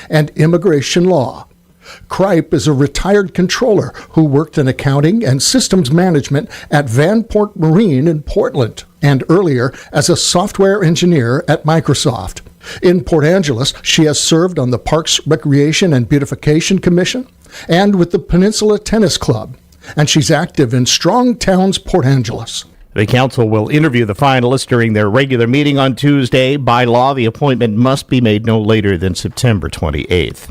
and immigration law. Kripe is a retired controller who worked in accounting and systems management at Vanport Marine in Portland, and earlier as a software engineer at Microsoft. In Port Angeles, she has served on the Parks, Recreation, and Beautification Commission and with the Peninsula Tennis Club, and she's active in Strong Towns, Port Angeles. The council will interview the finalists during their regular meeting on Tuesday. By law, the appointment must be made no later than September 28th.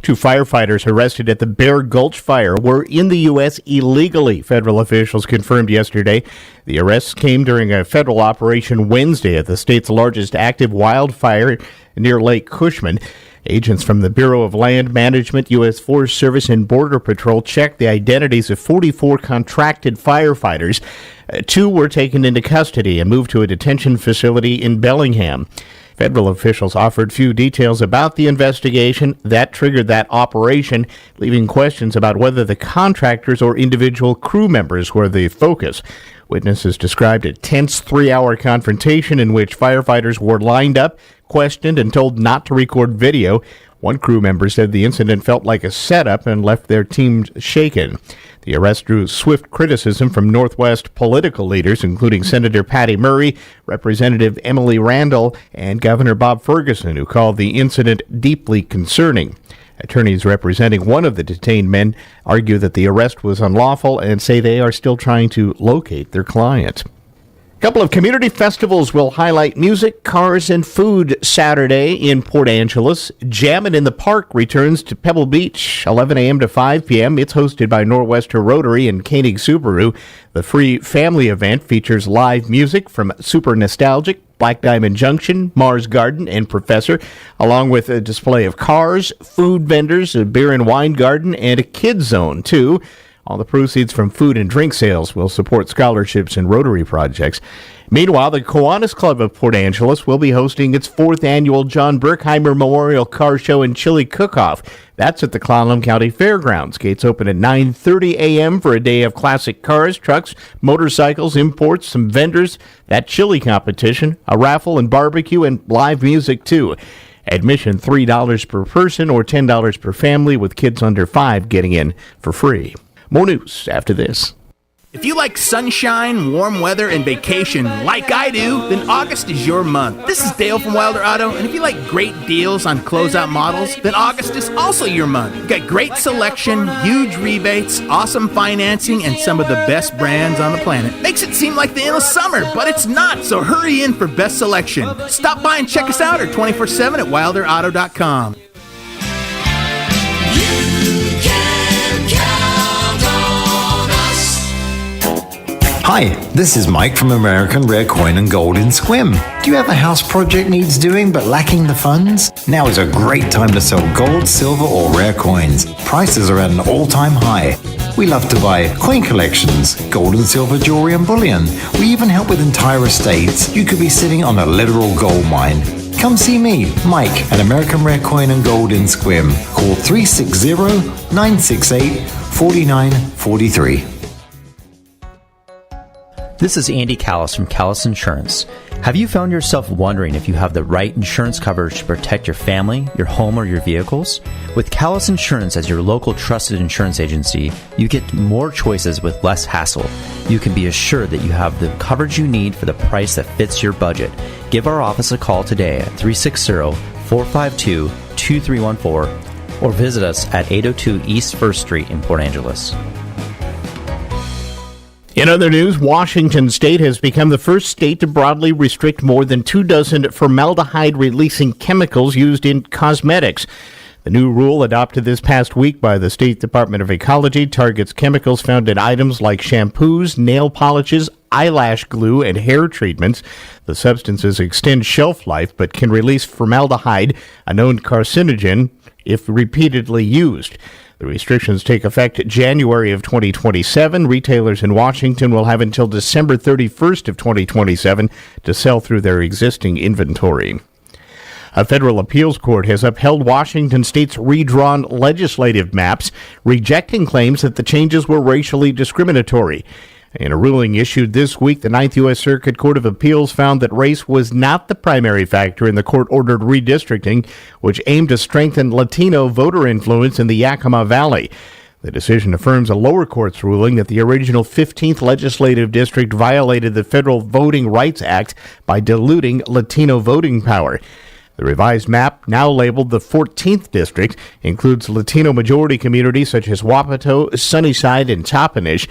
2 firefighters arrested at the Bear Gulch fire were in the U.S. illegally, federal officials confirmed yesterday. The arrests came during a federal operation Wednesday at the state's largest active wildfire near Lake Cushman. Agents from the Bureau of Land Management, U.S. Forest Service, and Border Patrol checked the identities of 44 contracted firefighters. 2 were taken into custody and moved to a detention facility in Bellingham. Federal officials offered few details about the investigation that triggered that operation, leaving questions about whether the contractors or individual crew members were the focus. Witnesses described a tense 3-hour confrontation in which firefighters were lined up, questioned, and told not to record video. One crew member said the incident felt like a setup and left their team shaken. The arrest drew swift criticism from Northwest political leaders, including Senator Patty Murray, Representative Emily Randall, and Governor Bob Ferguson, who called the incident deeply concerning. Attorneys representing one of the detained men argue that the arrest was unlawful and say they are still trying to locate their client. A couple of community festivals will highlight music, cars, and food Saturday in Port Angeles. Jammin' in the Park returns to Pebble Beach, 11 a.m. to 5 p.m. It's hosted by Nor'Wester Rotary and Koenig Subaru. The free family event features live music from Super Nostalgic, Black Diamond Junction, Mars Garden, and Professor, along with a display of cars, food vendors, a beer and wine garden, and a kids zone, too. All the proceeds from food and drink sales will support scholarships and Rotary projects. Meanwhile, the Kiwanis Club of Port Angeles will be hosting its 4th annual John Berkheimer Memorial Car Show and Chili Cook-Off. That's at the Clallam County Fairgrounds. Gates open at 9:30 a.m. for a day of classic cars, trucks, motorcycles, imports, some vendors, that chili competition, a raffle and barbecue, and live music, too. Admission $3 per person or $10 per family, with kids under 5 getting in for free. More news after this. If you like sunshine, warm weather, and vacation like I do, then August is your month. This is Dale from Wilder Auto, and if you like great deals on closeout models, then August is also your month. We've got great selection, huge rebates, awesome financing, and some of the best brands on the planet. Makes it seem like the end of summer, but it's not, so hurry in for best selection. Stop by and check us out or 24/7 at wilderauto.com. Hi, this is Mike from American Rare Coin and Gold in Sequim. Do you have a house project needs doing but lacking the funds? Now is a great time to sell gold, silver, or rare coins. Prices are at an all-time high. We love to buy coin collections, gold and silver jewelry and bullion. We even help with entire estates. You could be sitting on a literal gold mine. Come see me, Mike, at American Rare Coin and Gold in Sequim. Call 360-968-4943. This is Andy Callis from Callis Insurance. Have you found yourself wondering if you have the right insurance coverage to protect your family, your home, or your vehicles? With Callis Insurance as your local trusted insurance agency, you get more choices with less hassle. You can be assured that you have the coverage you need for the price that fits your budget. Give our office a call today at 360-452-2314 or visit us at 802 East 1st Street in Port Angeles. In other news, Washington State has become the first state to broadly restrict more than 24 formaldehyde-releasing chemicals used in cosmetics. The new rule, adopted this past week by the State Department of Ecology, targets chemicals found in items like shampoos, nail polishes, eyelash glue, and hair treatments. The substances extend shelf life but can release formaldehyde, a known carcinogen, if repeatedly used. The restrictions take effect January of 2027. Retailers in Washington will have until December 31st of 2027 to sell through their existing inventory. A federal appeals court has upheld Washington State's redrawn legislative maps, rejecting claims that the changes were racially discriminatory. In a ruling issued this week, the Ninth U.S. Circuit Court of Appeals found that race was not the primary factor in the court-ordered redistricting, which aimed to strengthen Latino voter influence in the Yakima Valley. The decision affirms a lower court's ruling that the original 15th legislative district violated the Federal Voting Rights Act by diluting Latino voting power. The revised map, now labeled the 14th District, includes Latino majority communities such as Wapato, Sunnyside, and Toppenish.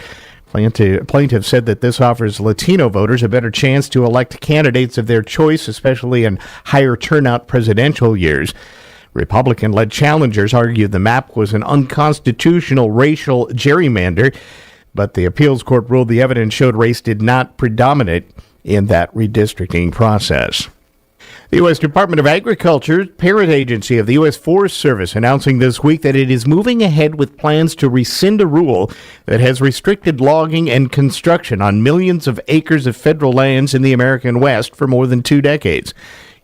Plaintiffs said that this offers Latino voters a better chance to elect candidates of their choice, especially in higher turnout presidential years. Republican-led challengers argued the map was an unconstitutional racial gerrymander, but the appeals court ruled the evidence showed race did not predominate in that redistricting process. The U.S. Department of Agriculture, parent agency of the U.S. Forest Service, announcing this week that it is moving ahead with plans to rescind a rule that has restricted logging and construction on millions of acres of federal lands in the American West for more than 2 decades.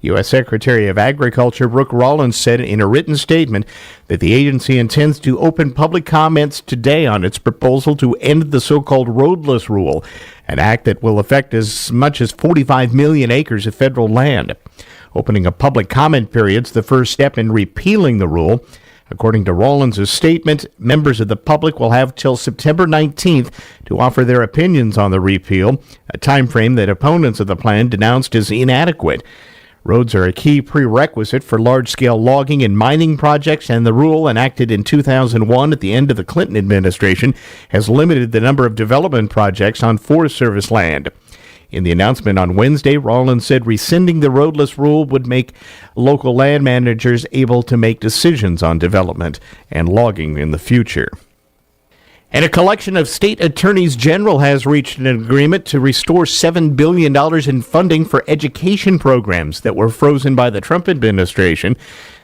U.S. Secretary of Agriculture Brooke Rollins said in a written statement that the agency intends to open public comments today on its proposal to end the so-called roadless rule, an act that will affect as much as 45 million acres of federal land. Opening a public comment period is the first step in repealing the rule. According to Rollins' statement, members of the public will have till September 19th to offer their opinions on the repeal, a time frame that opponents of the plan denounced as inadequate. Roads are a key prerequisite for large-scale logging and mining projects, and the rule, enacted in 2001 at the end of the Clinton administration, has limited the number of development projects on Forest Service land. In the announcement on Wednesday, Rollins said rescinding the roadless rule would make local land managers able to make decisions on development and logging in the future. And a collection of state attorneys general has reached an agreement to restore $7 billion in funding for education programs that were frozen by the Trump administration.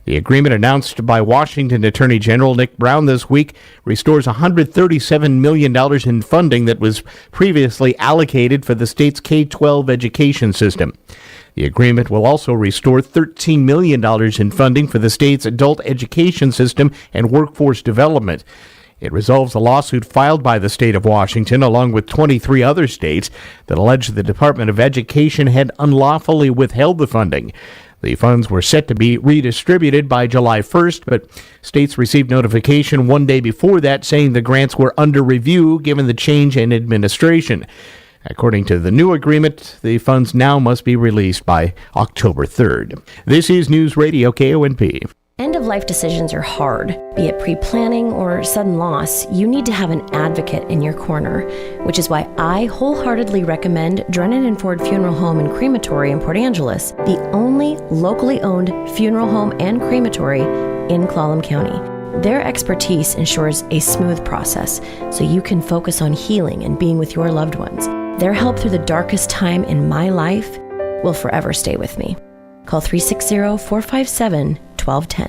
The agreement, announced by Washington Attorney General Nick Brown this week, restores $137 million in funding that was previously allocated for the state's K-12 education system. The agreement will also restore $13 million in funding for the state's adult education system and workforce development. It resolves a lawsuit filed by the state of Washington, along with 23 other states, that allege the Department of Education had unlawfully withheld the funding. The funds were set to be redistributed by July 1st, but states received notification 1 day before that saying the grants were under review given the change in administration. According to the new agreement, the funds now must be released by October 3rd. This is Newsradio KONP. End-of-life decisions are hard. Be it pre-planning or sudden loss, you need to have an advocate in your corner, which is why I wholeheartedly recommend Drennan & Ford Funeral Home and Crematory in Port Angeles, the only locally owned funeral home and crematory in Clallam County. Their expertise ensures a smooth process so you can focus on healing and being with your loved ones. Their help through the darkest time in my life will forever stay with me. Call 360-457-1210.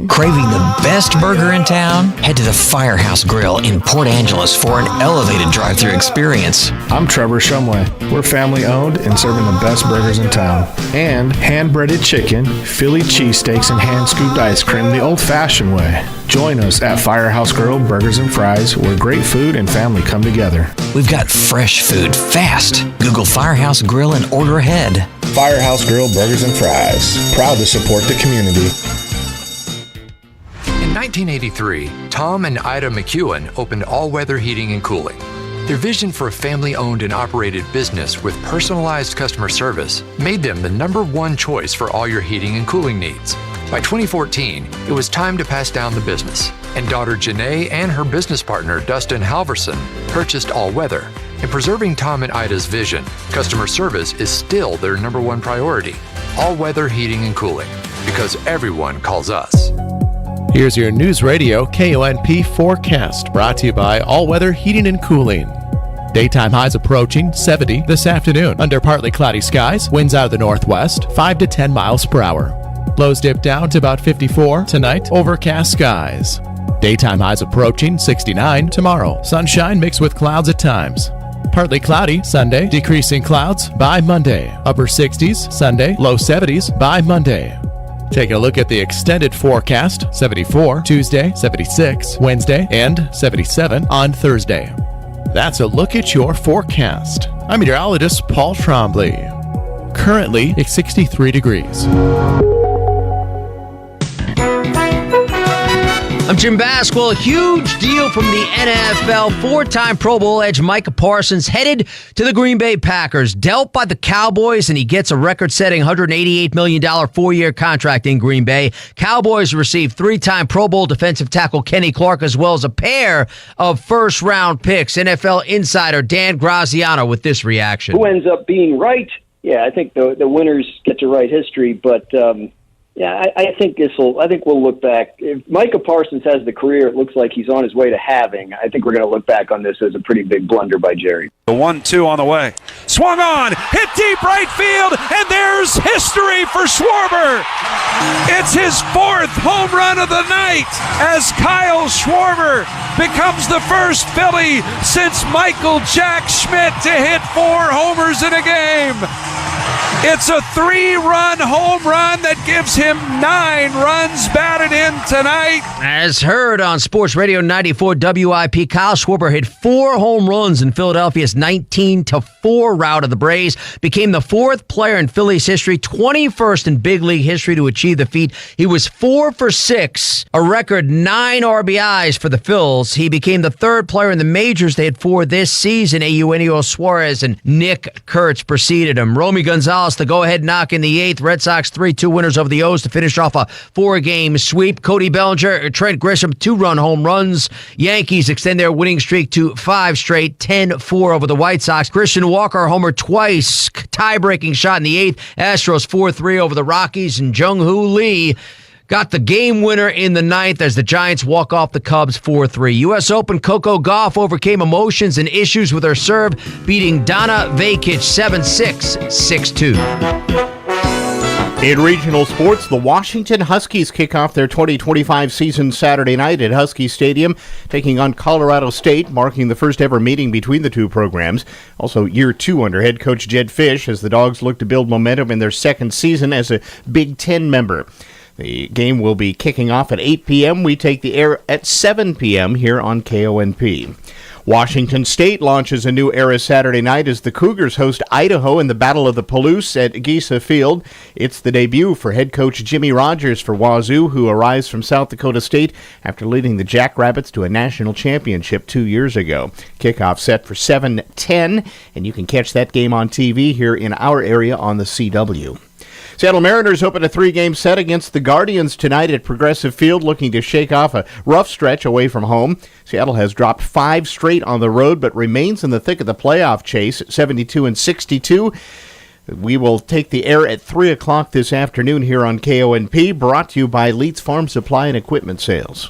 Craving the best burger in town? Head to the Firehouse Grill in Port Angeles for an elevated drive-thru experience. I'm Trevor Shumway. We're family owned and serving the best burgers in town. And hand-breaded chicken, Philly cheesesteaks, and hand-scooped ice cream the old-fashioned way. Join us at Firehouse Grill Burgers and Fries, where great food and family come together. We've got fresh food fast. Google Firehouse Grill and order ahead. Firehouse Grill Burgers and Fries, proud to support the community. In 1983, Tom and Ida McEwen opened All Weather Heating and Cooling. Their vision for a family-owned and operated business with personalized customer service made them the #1 choice for all your heating and cooling needs. By 2014, it was time to pass down the business, and daughter Janae and her business partner Dustin Halverson purchased All Weather. In preserving Tom and Ida's vision, customer service is still their #1 priority. All Weather Heating and Cooling, because everyone calls us. Here's your News Radio KONP forecast, brought to you by All Weather Heating and Cooling. Daytime highs approaching 70 this afternoon. Under partly cloudy skies, winds out of the northwest, 5 to 10 miles per hour. Lows dip down to about 54 tonight, overcast skies. Daytime highs approaching 69 tomorrow. Sunshine mixed with clouds at times. Partly cloudy Sunday, decreasing clouds by Monday. Upper 60s Sunday, low 70s by Monday. Taking a look at the extended forecast, 74 Tuesday, 76 Wednesday, and 77 on Thursday. That's a look at your forecast. I'm meteorologist Paul Trombley. Currently, it's 63 degrees. I'm Jim Basquill. Huge deal from the NFL. 4-time Pro Bowl edge Micah Parsons headed to the Green Bay Packers. Dealt by the Cowboys, and he gets a record-setting $188 million 4-year contract in Green Bay. Cowboys receive 3-time Pro Bowl defensive tackle Kenny Clark, as well as a pair of first-round picks. NFL insider Dan Graziano with this reaction. Who ends up being right? Yeah, I think the winners get to write history, but yeah, I think we'll look back. If Micah Parsons has the career it looks like he's on his way to having, I think we're going to look back on this as a pretty big blunder by Jerry. The 1-2 on the way. Swung on, hit deep right field, and there's history for Schwarber. It's his 4th home run of the night as Kyle Schwarber becomes the first Philly since Michael Jack Schmidt to hit 4 homers in a game. It's a 3-run home run that gives him 9 runs batted in tonight. As heard on Sports Radio 94 WIP, Kyle Schwarber hit 4 home runs in Philadelphia's 19-4 rout of the Braves. Became the 4th player in Phillies history, 21st in big league history to achieve the feat. He was 4 for 6, a record 9 RBIs for the Phils. He became the 3rd player in the majors to hit 4 this season. Eugenio Suarez and Nick Kurtz preceded him. Romy Gonzalez, the go-ahead knock in the 8th. Red Sox 3-2 winners over the O's to finish off a 4-game sweep. Cody Bellinger, Trent Grisham, 2-run home runs. Yankees extend their winning streak to 5 straight, 10-4 over the White Sox. Christian Walker homered twice, tie-breaking shot in the 8th. Astros 4-3 over the Rockies, and Jung-Hoo Lee got the game winner in the 9th as the Giants walk off the Cubs 4-3. U.S. Open, Coco Gauff overcame emotions and issues with her serve, beating Donna Vekic 7-6, 6-2. In regional sports, the Washington Huskies kick off their 2025 season Saturday night at Husky Stadium, taking on Colorado State, marking the first ever meeting between the two programs. Also, year 2 under head coach Jed Fish as the Dogs look to build momentum in their second season as a Big Ten member. The game will be kicking off at 8 p.m. We take the air at 7 p.m. here on KONP. Washington State launches a new era Saturday night as the Cougars host Idaho in the Battle of the Palouse at Giesa Field. It's the debut for head coach Jimmy Rogers for Wazoo, who arrives from South Dakota State after leading the Jackrabbits to a national championship 2 years ago. Kickoff set for 7:10, and you can catch that game on TV here in our area on the CW. Seattle Mariners open a 3-game set against the Guardians tonight at Progressive Field, looking to shake off a rough stretch away from home. Seattle has dropped 5 straight on the road, but remains in the thick of the playoff chase at 72-62. We will take the air at 3 o'clock this afternoon here on KONP, brought to you by Leeds Farm Supply and Equipment Sales.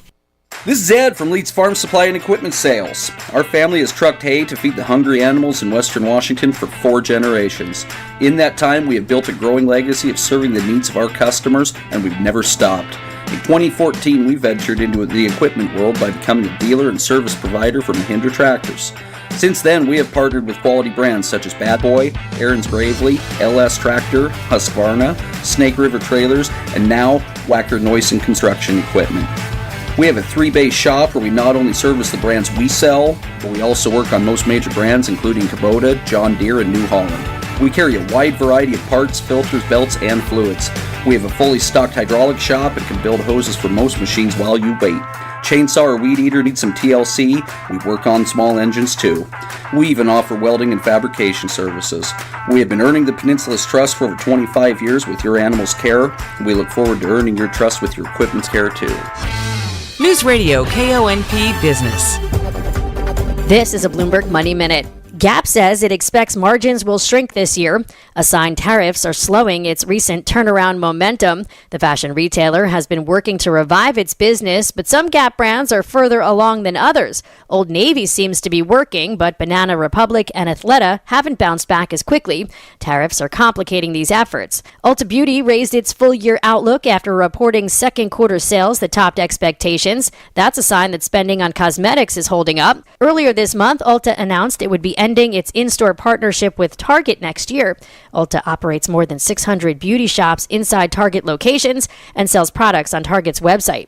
This is Ed from Leeds Farm Supply and Equipment Sales. Our family has trucked hay to feed the hungry animals in western Washington for 4 generations. In that time, we have built a growing legacy of serving the needs of our customers, and we've never stopped. In 2014, we ventured into the equipment world by becoming a dealer and service provider for Mahindra tractors. Since then, we have partnered with quality brands such as Bad Boy, Aaron's Gravely, LS Tractor, Husqvarna, Snake River Trailers, and now Wacker Neuson Construction Equipment. We have a 3-bay shop where we not only service the brands we sell, but we also work on most major brands including Kubota, John Deere, and New Holland. We carry a wide variety of parts, filters, belts, and fluids. We have a fully stocked hydraulic shop and can build hoses for most machines while you wait. Chainsaw or weed eater needs some TLC, we work on small engines too. We even offer welding and fabrication services. We have been earning the Peninsula's trust for over 25 years with your animal's care. We look forward to earning your trust with your equipment's care too. Newsradio KONP Business. This is a Bloomberg Money Minute. Gap says it expects margins will shrink this year. Assigned tariffs are slowing its recent turnaround momentum. The fashion retailer has been working to revive its business, but some Gap brands are further along than others. Old Navy seems to be working, but Banana Republic and Athleta haven't bounced back as quickly. Tariffs are complicating these efforts. Ulta Beauty raised its full-year outlook after reporting second quarter sales that topped expectations. That's a sign that spending on cosmetics is holding up. Earlier this month, Ulta announced it would be ending its in-store partnership with Target next year. Ulta operates more than 600 beauty shops inside Target locations and sells products on Target's website.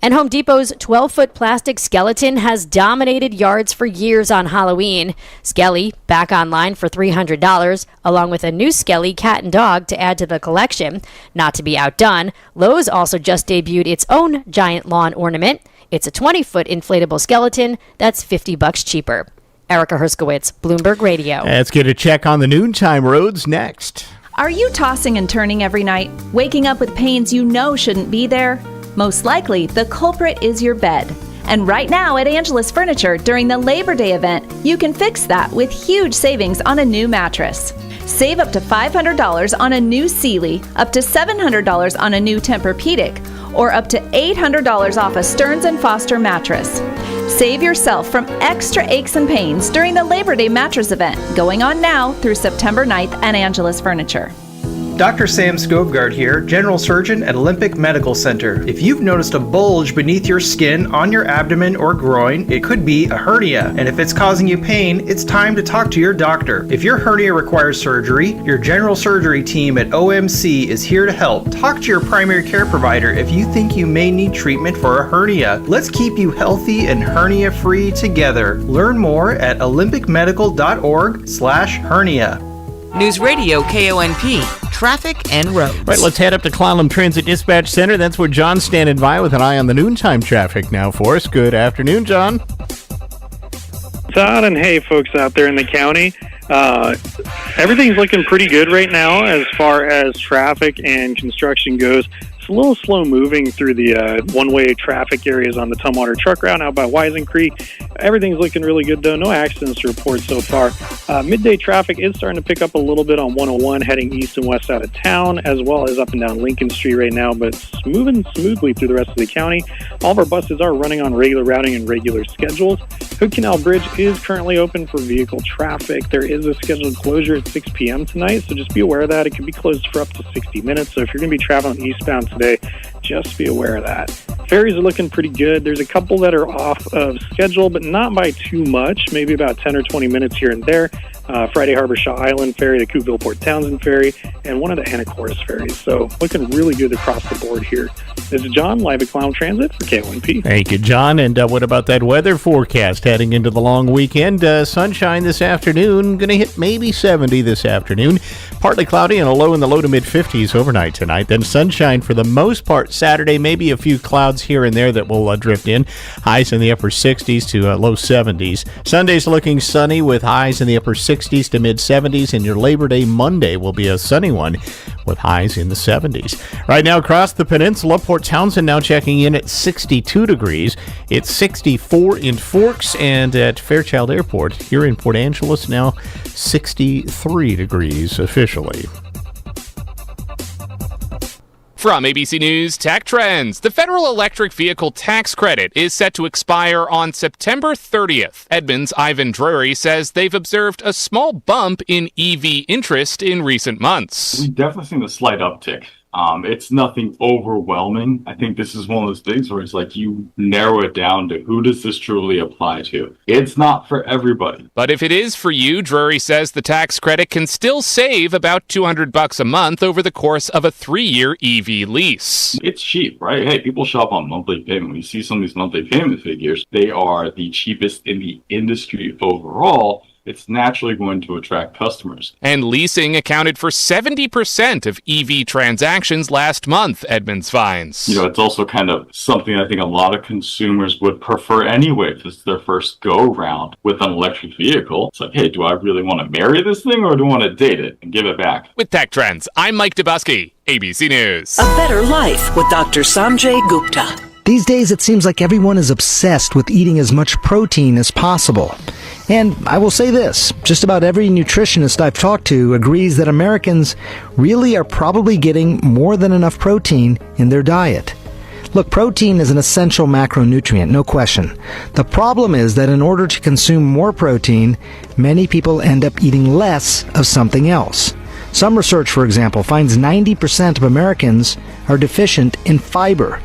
And Home Depot's 12-foot plastic skeleton has dominated yards for years on Halloween. Skelly back online for $300, along with a new Skelly cat and dog to add to the collection. Not to be outdone, Lowe's also just debuted its own giant lawn ornament. It's a 20-foot inflatable skeleton that's $50 cheaper. Erica Herskowitz, Bloomberg Radio. Let's get a check on the noontime roads next. Are you tossing and turning every night, waking up with pains you know shouldn't be there? Most likely, the culprit is your bed. And right now at Angelus Furniture, during the Labor Day event, you can fix that with huge savings on a new mattress. Save up to $500 on a new Sealy, up to $700 on a new Tempur-Pedic, or up to $800 off a Stearns & Foster mattress. Save yourself from extra aches and pains during the Labor Day mattress event, going on now through September 9th at Angelus Furniture. Dr. Sam Skovgard here, General Surgeon at Olympic Medical Center. If you've noticed a bulge beneath your skin, on your abdomen or groin, it could be a hernia. And if it's causing you pain, it's time to talk to your doctor. If your hernia requires surgery, your general surgery team at OMC is here to help. Talk to your primary care provider if you think you may need treatment for a hernia. Let's keep you healthy and hernia-free together. Learn more at olympicmedical.org/hernia. News Radio KONP, traffic and roads. Right, let's head up to Clallam Transit Dispatch Center. That's where John's standing by with an eye on the noontime traffic now for us. Good afternoon, John. Todd, and hey, folks out there in the county. Everything's looking pretty good right now as far as traffic and construction goes. It's a little slow moving through the one-way traffic areas on the Tumwater Truck Route out by Wisen Creek. Everything's looking really good, though. No accidents to report so far. Midday traffic is starting to pick up a little bit on 101 heading east and west out of town, as well as up and down Lincoln Street right now, but it's moving smoothly through the rest of the county. All of our buses are running on regular routing and regular schedules. Hood Canal Bridge is currently open for vehicle traffic. There is a scheduled closure at 6 p.m. tonight, so just be aware of that. It can be closed for up to 60 minutes, so if you're going to be traveling eastbound today, just be aware of that. Ferries are looking pretty good. There's a couple that are off of schedule, but not by too much, maybe about 10 or 20 minutes here and there. Friday Harbor Shaw Island Ferry, the Coupeville Port Townsend Ferry, and one of the Anacortes ferries. So looking really good across the board here. This is John, live at Clallam Transit for KONP. Thank you, John. And what about that weather forecast heading into the long weekend? Sunshine this afternoon, going to hit maybe 70 this afternoon. Partly cloudy and a low in the low to mid-50s overnight tonight. Then sunshine for the most part Saturday, maybe a few clouds here and there that will drift in. Highs in the upper 60s to low 70s. Sunday's looking sunny with highs in the upper 60s to mid-70s, and your Labor Day Monday will be a sunny one with highs in the 70s. Right now across the peninsula, Port Townsend now checking in at 62 degrees. It's 64 in Forks, and at Fairchild Airport here in Port Angeles now 63 degrees officially. From ABC News Tech Trends, the federal electric vehicle tax credit is set to expire on September 30th. Edmunds' Ivan Drury says they've observed a small bump in EV interest in recent months. We've definitely seen a slight uptick. It's nothing overwhelming. I think this is one of those things where it's like you narrow it down to who does this truly apply to. It's not for everybody. But if it is for you, Drury says the tax credit can still save about $200 a month over the course of a 3-year EV lease. It's cheap, right? Hey, people shop on monthly payment. When you see some of these monthly payment figures, they are the cheapest in the industry overall. It's naturally going to attract customers. And leasing accounted for 70% of EV transactions last month, Edmunds finds. It's also kind of something I think a lot of consumers would prefer anyway if it's their first go-round with an electric vehicle. It's like, hey, do I really want to marry this thing or do I want to date it and give it back? With Tech Trends, I'm Mike Dubusky, ABC News. A better life with Dr. Sanjay Gupta. These days, it seems like everyone is obsessed with eating as much protein as possible. And I will say this, just about every nutritionist I've talked to agrees that Americans really are probably getting more than enough protein in their diet. Look, protein is an essential macronutrient, no question. The problem is that in order to consume more protein, many people end up eating less of something else. Some research, for example, finds 90% of Americans are deficient in fiber.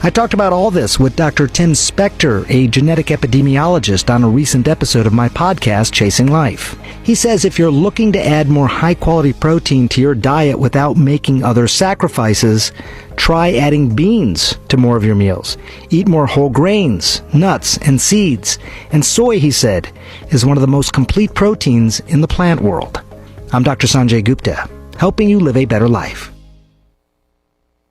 I talked about all this with Dr. Tim Spector, a genetic epidemiologist, on a recent episode of my podcast, Chasing Life. He says if you're looking to add more high-quality protein to your diet without making other sacrifices, try adding beans to more of your meals. Eat more whole grains, nuts, and seeds. And soy, he said, is one of the most complete proteins in the plant world. I'm Dr. Sanjay Gupta, helping you live a better life.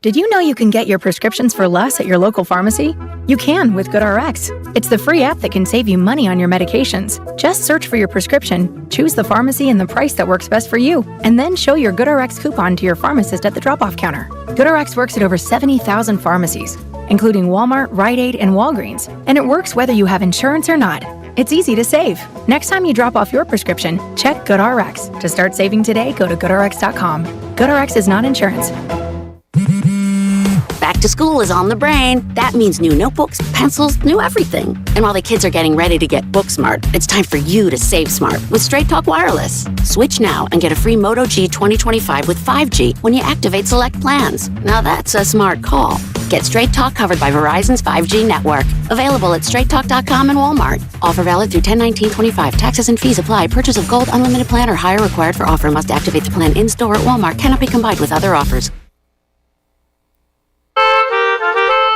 Did you know you can get your prescriptions for less at your local pharmacy? You can with GoodRx. It's the free app that can save you money on your medications. Just search for your prescription, choose the pharmacy and the price that works best for you, and then show your GoodRx coupon to your pharmacist at the drop-off counter. GoodRx works at over 70,000 pharmacies, including Walmart, Rite Aid, and Walgreens, and it works whether you have insurance or not. It's easy to save. Next time you drop off your prescription, check GoodRx. To start saving today, go to GoodRx.com. GoodRx is not insurance. Back to school is on the brain. That means new notebooks, pencils, new everything. And while the kids are getting ready to get book smart, it's time for you to save smart with Straight Talk Wireless. Switch now and get a free Moto G 2025 with 5G when you activate select plans. Now that's a smart call. Get Straight Talk covered by Verizon's 5G network. Available at straighttalk.com and Walmart. Offer valid through 10/19/25. Taxes and fees apply. Purchase of Gold Unlimited plan or higher required for offer. Must activate the plan in-store at Walmart. Cannot be combined with other offers.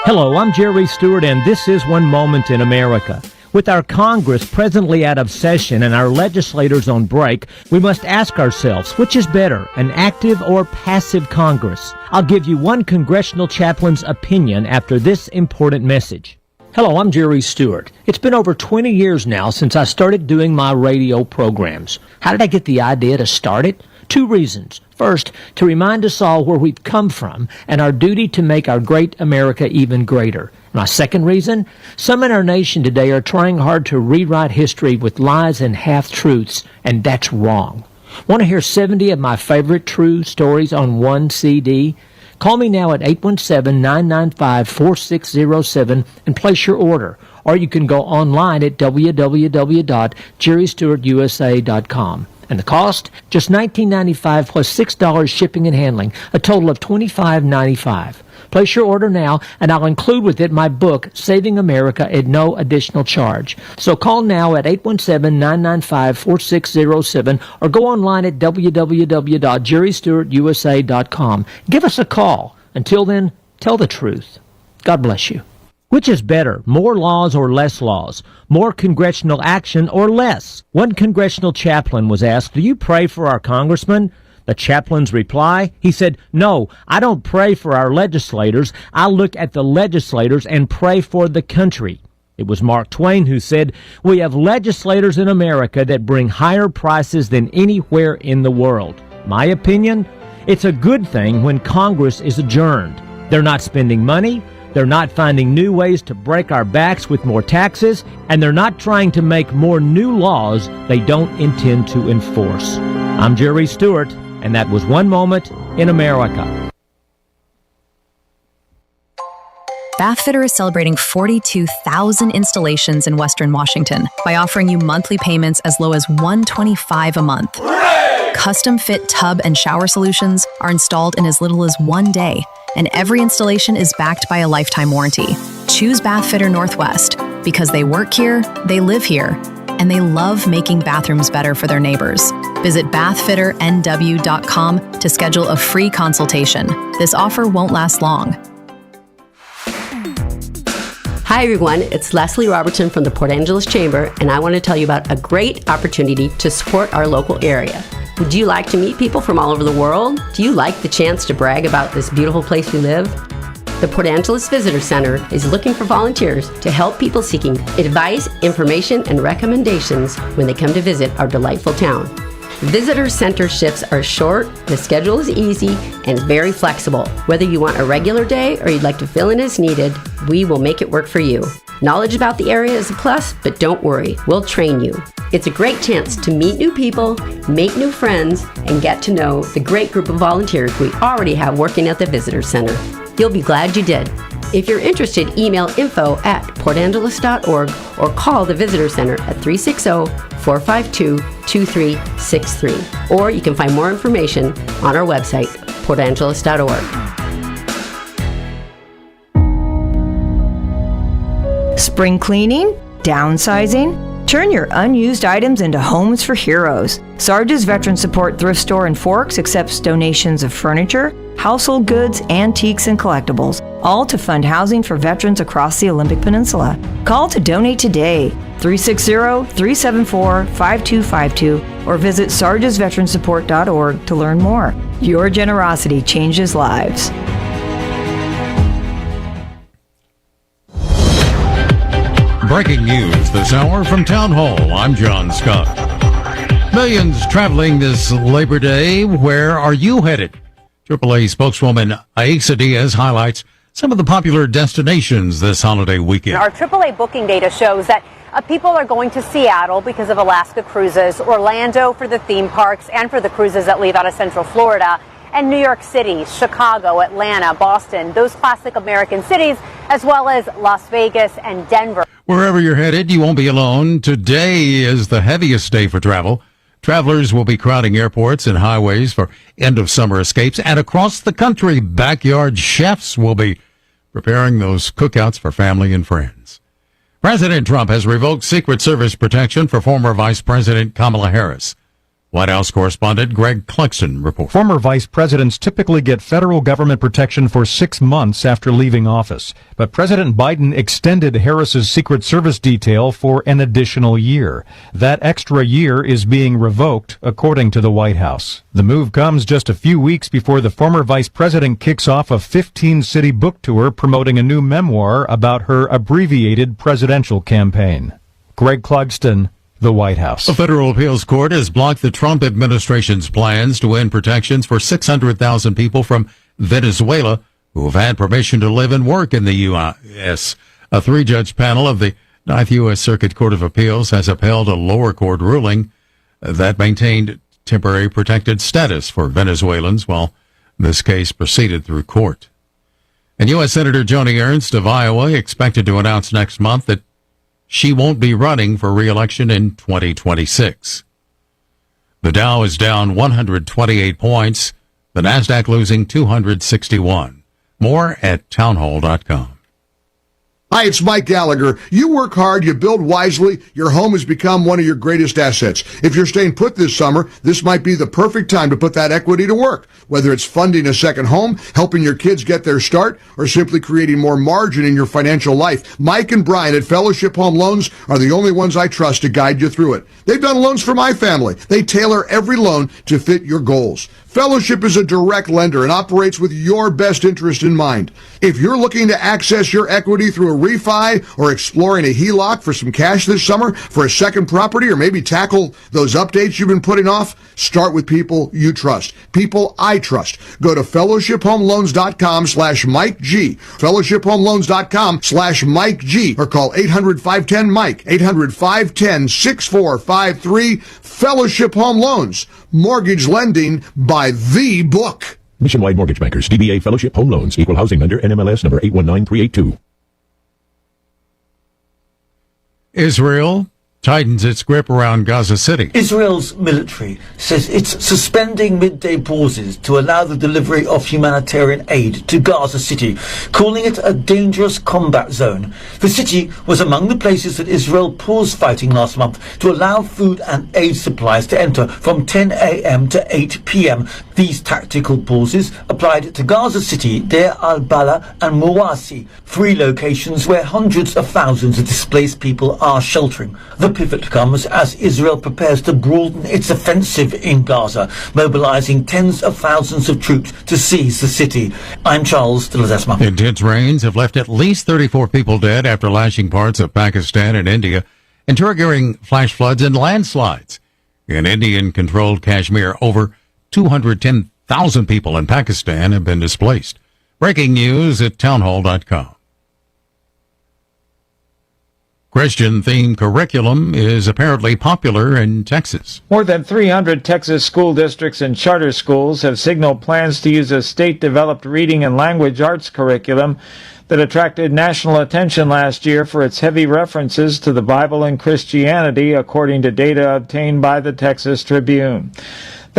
Hello, I'm Jerry Stewart, and this is One Moment in America. With our Congress presently out of session and our legislators on break, we must ask ourselves, which is better, an active or passive Congress? I'll give you one congressional chaplain's opinion after this important message. Hello, I'm Jerry Stewart. It's been over 20 years now since I started doing my radio programs. How did I get the idea to start it? 2 reasons. First, to remind us all where we've come from and our duty to make our great America even greater. My second reason, some in our nation today are trying hard to rewrite history with lies and half-truths, and that's wrong. Want to hear 70 of my favorite true stories on one CD? Call me now at 817-995-4607 and place your order. Or you can go online at www.jerrystewartusa.com. And the cost? Just $19.95 plus $6 shipping and handling, a total of $25.95. Place your order now, and I'll include with it my book, Saving America, at no additional charge. So call now at 817-995-4607 or go online at www.jerrystewartusa.com. Give us a call. Until then, tell the truth. God bless you. Which is better, more laws or less laws? More congressional action or less? One congressional chaplain was asked, "Do you pray for our congressman?" The chaplain's reply, he said, "No, I don't pray for our legislators. I look at the legislators and pray for the country." It was Mark Twain who said, "We have legislators in America that bring higher prices than anywhere in the world." My opinion? It's a good thing when Congress is adjourned. They're not spending money. They're not finding new ways to break our backs with more taxes, and they're not trying to make more new laws they don't intend to enforce. I'm Jerry Stewart, and that was One Moment in America. Bathfitter is celebrating 42,000 installations in Western Washington by offering you monthly payments as low as $125 a month. Hooray! Custom fit tub and shower solutions are installed in as little as 1 day, and every installation is backed by a lifetime warranty. Choose Bathfitter Northwest because they work here, they live here, and they love making bathrooms better for their neighbors. Visit bathfitternw.com to schedule a free consultation. This offer won't last long. Hi everyone, it's Leslie Robertson from the Port Angeles Chamber, and I want to tell you about a great opportunity to support our local area. Would you like to meet people from all over the world? Do you like the chance to brag about this beautiful place we live? The Port Angeles Visitor Center is looking for volunteers to help people seeking advice, information, and recommendations when they come to visit our delightful town. Visitor Center shifts are short, the schedule is easy, and very flexible. Whether you want a regular day or you'd like to fill in as needed, we will make it work for you. Knowledge about the area is a plus, but don't worry, we'll train you. It's a great chance to meet new people, make new friends, and get to know the great group of volunteers we already have working at the Visitor Center. You'll be glad you did. If you're interested, email info@portangeles.org or call the Visitor Center at 360-452-2363. Or you can find more information on our website, portangeles.org. Spring cleaning? Downsizing? Turn your unused items into homes for heroes. Sarge's Veteran Support Thrift Store in Forks accepts donations of furniture, household goods, antiques, and collectibles, all to fund housing for veterans across the Olympic Peninsula. Call to donate today, 360-374-5252, or visit sargesveteransupport.org to learn more. Your generosity changes lives. Breaking news this hour from Town Hall. I'm John Scott. Millions traveling this Labor Day. Where are you headed? AAA spokeswoman Aisa Diaz highlights some of the popular destinations this holiday weekend. Our AAA booking data shows that people are going to Seattle because of Alaska cruises, Orlando for the theme parks and for the cruises that leave out of Central Florida, and New York City, Chicago, Atlanta, Boston, those classic American cities, as well as Las Vegas and Denver. Wherever you're headed, you won't be alone. Today is the heaviest day for travel. Travelers will be crowding airports and highways for end-of-summer escapes. And across the country, backyard chefs will be preparing those cookouts for family and friends. President Trump has revoked Secret Service protection for former Vice President Kamala Harris. White House correspondent Greg Cluxton reports. Former vice presidents typically get federal government protection for 6 months after leaving office. But President Biden extended Harris's Secret Service detail for an additional year. That extra year is being revoked, according to the White House. The move comes just a few weeks before the former vice president kicks off a 15-city book tour promoting a new memoir about her abbreviated presidential campaign. Greg Clugston, the White House. The federal appeals court has blocked the Trump administration's plans to end protections for 600,000 people from Venezuela who have had permission to live and work in the U.S. A 3-judge panel of the 9th U.S. Circuit Court of Appeals has upheld a lower court ruling that maintained temporary protected status for Venezuelans while this case proceeded through court. And U.S. Senator Joni Ernst of Iowa expected to announce next month that she won't be running for re-election in 2026. The Dow is down 128 points, the Nasdaq losing 261. More at townhall.com. Hi, it's Mike Gallagher. You work hard, you build wisely, your home has become one of your greatest assets. If you're staying put this summer, this might be the perfect time to put that equity to work. Whether it's funding a second home, helping your kids get their start, or simply creating more margin in your financial life, Mike and Brian at Fellowship Home Loans are the only ones I trust to guide you through it. They've done loans for my family. They tailor every loan to fit your goals. Fellowship is a direct lender and operates with your best interest in mind. If you're looking to access your equity through a refi or exploring a HELOC for some cash this summer for a second property, or maybe tackle those updates you've been putting off, start with people you trust. People I trust. Go to fellowshiphomeloans.com/Mike G. fellowshiphomeloans.com/Mike G. or call 800-510-MIKE. 800-510-6453. Fellowship Home Loans. Mortgage lending by the book. Nationwide Mortgage Bankers, DBA Fellowship Home Loans, Equal Housing Lender, NMLS number 819382. Israel tightens its grip around Gaza City. Israel's military says it's suspending midday pauses to allow the delivery of humanitarian aid to Gaza City, calling it a dangerous combat zone. The city was among the places that Israel paused fighting last month to allow food and aid supplies to enter from 10 a.m. to 8 p.m. These tactical pauses applied to Gaza City, Deir al-Bala and Mawasi, 3 locations where hundreds of thousands of displaced people are sheltering. The pivot comes as Israel prepares to broaden its offensive in Gaza, mobilizing tens of thousands of troops to seize the city. I'm Charles de Ledesma. Intense rains have left at least 34 people dead after lashing parts of Pakistan and India and triggering flash floods and landslides. In Indian-controlled Kashmir, over 210,000 people in Pakistan have been displaced. Breaking news at townhall.com. Christian-themed curriculum is apparently popular in Texas. More than 300 Texas school districts and charter schools have signaled plans to use a state-developed reading and language arts curriculum that attracted national attention last year for its heavy references to the Bible and Christianity, according to data obtained by the Texas Tribune.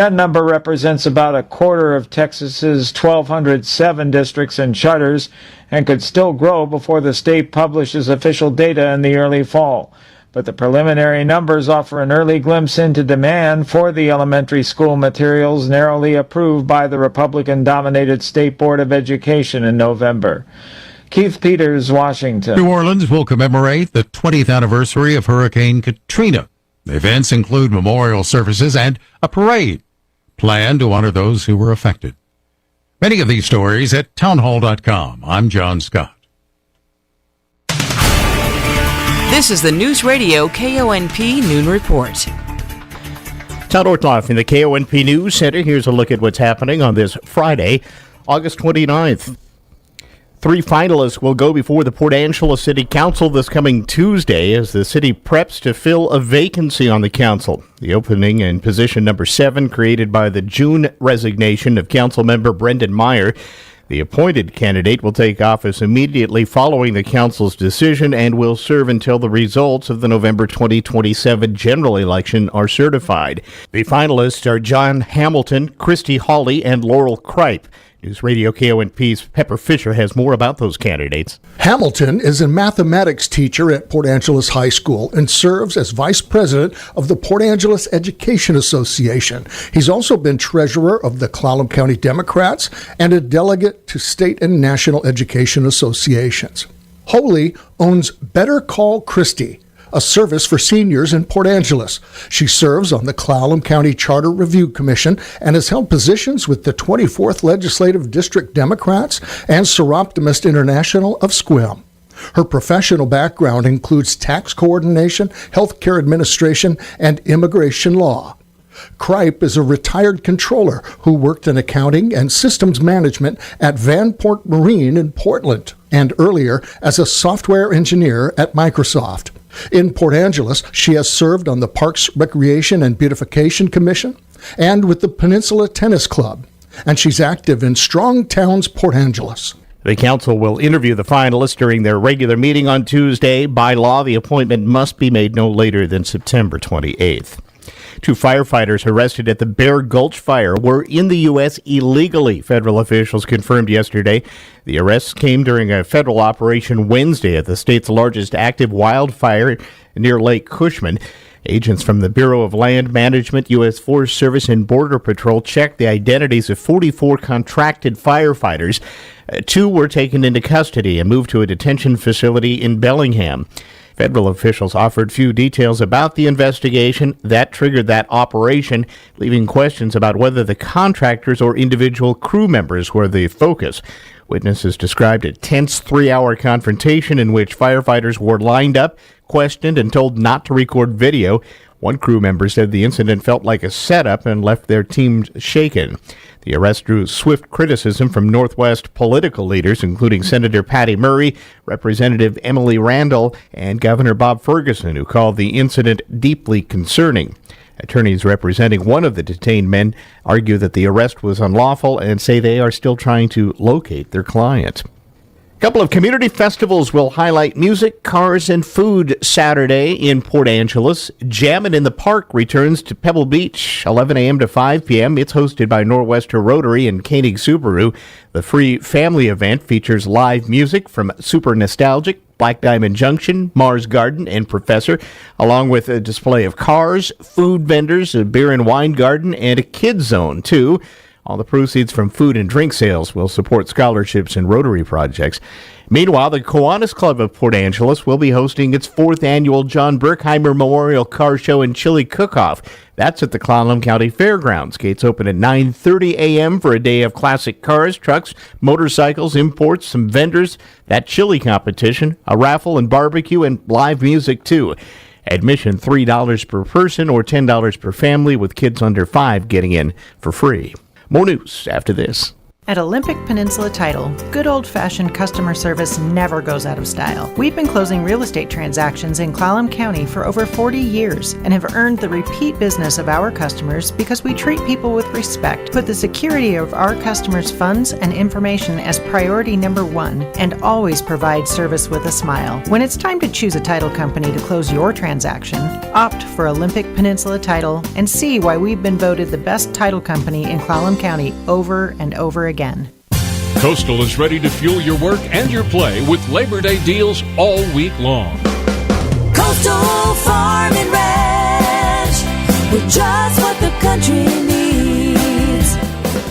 That number represents about a quarter of Texas's 1,207 districts and charters and could still grow before the state publishes official data in the early fall. But the preliminary numbers offer an early glimpse into demand for the elementary school materials narrowly approved by the Republican-dominated State Board of Education in November. Keith Peters, Washington. New Orleans will commemorate the 20th anniversary of Hurricane Katrina. Events include memorial services and a parade planned to honor those who were affected. Many of these stories at townhall.com. I'm John Scott. This is the Newsradio KONP Noon Report. Todd Ortloff in the KONP News Center. Here's a look at what's happening on this Friday, August 29th. 3 finalists will go before the Port Angeles City Council this coming Tuesday as the city preps to fill a vacancy on the council. The opening in position number 7 created by the June resignation of council member Brendan Meyer. The appointed candidate will take office immediately following the council's decision and will serve until the results of the November 2027 general election are certified. The finalists are John Hamilton, Christy Hawley, and Laurel Kripe. Newsradio KONP's Pepper Fisher has more about those candidates. Hamilton is a mathematics teacher at Port Angeles High School and serves as vice president of the Port Angeles Education Association. He's also been treasurer of the Clallam County Democrats and a delegate to state and national education associations. Holy owns Better Call Christie, a service for seniors in Port Angeles. She serves on the Clallam County Charter Review Commission and has held positions with the 24th Legislative District Democrats and Seroptimist International of Sequim. Her professional background includes tax coordination, healthcare administration, and immigration law. Kripe is a retired controller who worked in accounting and systems management at Vanport Marine in Portland, and earlier as a software engineer at Microsoft. In Port Angeles, she has served on the Parks, Recreation, and Beautification Commission and with the Peninsula Tennis Club, and she's active in Strong Towns, Port Angeles. The council will interview the finalists during their regular meeting on Tuesday. By law, the appointment must be made no later than September 28th. 2 firefighters arrested at the Bear Gulch fire were in the U.S. illegally, federal officials confirmed yesterday. The arrests came during a federal operation Wednesday at the state's largest active wildfire near Lake Cushman. Agents from the Bureau of Land Management, U.S. Forest Service, and Border Patrol checked the identities of 44 contracted firefighters. 2 were taken into custody and moved to a detention facility in Bellingham. Federal officials offered few details about the investigation that triggered that operation, leaving questions about whether the contractors or individual crew members were the focus. Witnesses described a tense 3-hour confrontation in which firefighters were lined up, questioned, and told not to record video. One crew member said the incident felt like a setup and left their team shaken. The arrest drew swift criticism from Northwest political leaders, including Senator Patty Murray, Representative Emily Randall, and Governor Bob Ferguson, who called the incident deeply concerning. Attorneys representing one of the detained men argue that the arrest was unlawful and say they are still trying to locate their client. A couple of community festivals will highlight music, cars, and food Saturday in Port Angeles. Jammin' in the Park returns to Pebble Beach, 11 a.m. to 5 p.m. It's hosted by Nor'Wester Rotary and Koenig Subaru. The free family event features live music from Super Nostalgic, Black Diamond Junction, Mars Garden, and Professor, along with a display of cars, food vendors, a beer and wine garden, and a kids zone, too. All the proceeds from food and drink sales will support scholarships and Rotary projects. Meanwhile, the Kiwanis Club of Port Angeles will be hosting its 4th annual John Berkheimer Memorial Car Show and Chili Cook-Off. That's at the Clallam County Fairgrounds. Gates open at 9:30 a.m. for a day of classic cars, trucks, motorcycles, imports, some vendors, that chili competition, a raffle and barbecue, and live music, too. Admission $3 per person or $10 per family, with kids under 5 getting in for free. More news after this. At Olympic Peninsula Title, good old-fashioned customer service never goes out of style. We've been closing real estate transactions in Clallam County for over 40 years and have earned the repeat business of our customers because we treat people with respect, put the security of our customers' funds and information as priority number one, and always provide service with a smile. When it's time to choose a title company to close your transaction, opt for Olympic Peninsula Title and see why we've been voted the best title company in Clallam County over and over again. Coastal is ready to fuel your work and your play with Labor Day deals all week long. Coastal Farm and Ranch, with just what the country needs.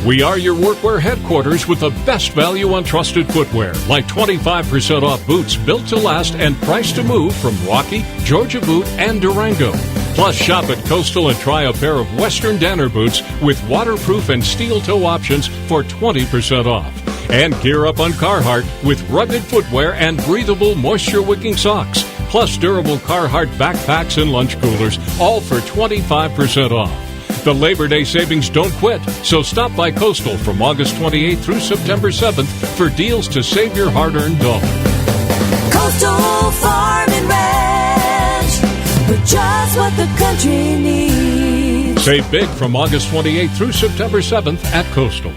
We are your workwear headquarters with the best value on trusted footwear, like 25% off boots built to last and priced to move from Rocky, Georgia Boot, and Durango. Plus, shop at Coastal and try a pair of Western Danner boots with waterproof and steel toe options for 20% off. And gear up on Carhartt with rugged footwear and breathable, moisture-wicking socks. Plus, durable Carhartt backpacks and lunch coolers, all for 25% off. The Labor Day savings don't quit, so stop by Coastal from August 28th through September 7th for deals to save your hard-earned dollar. Coastal Farm and Ranch, with just what the country needs. Save big from August 28th through September 7th at Coastal.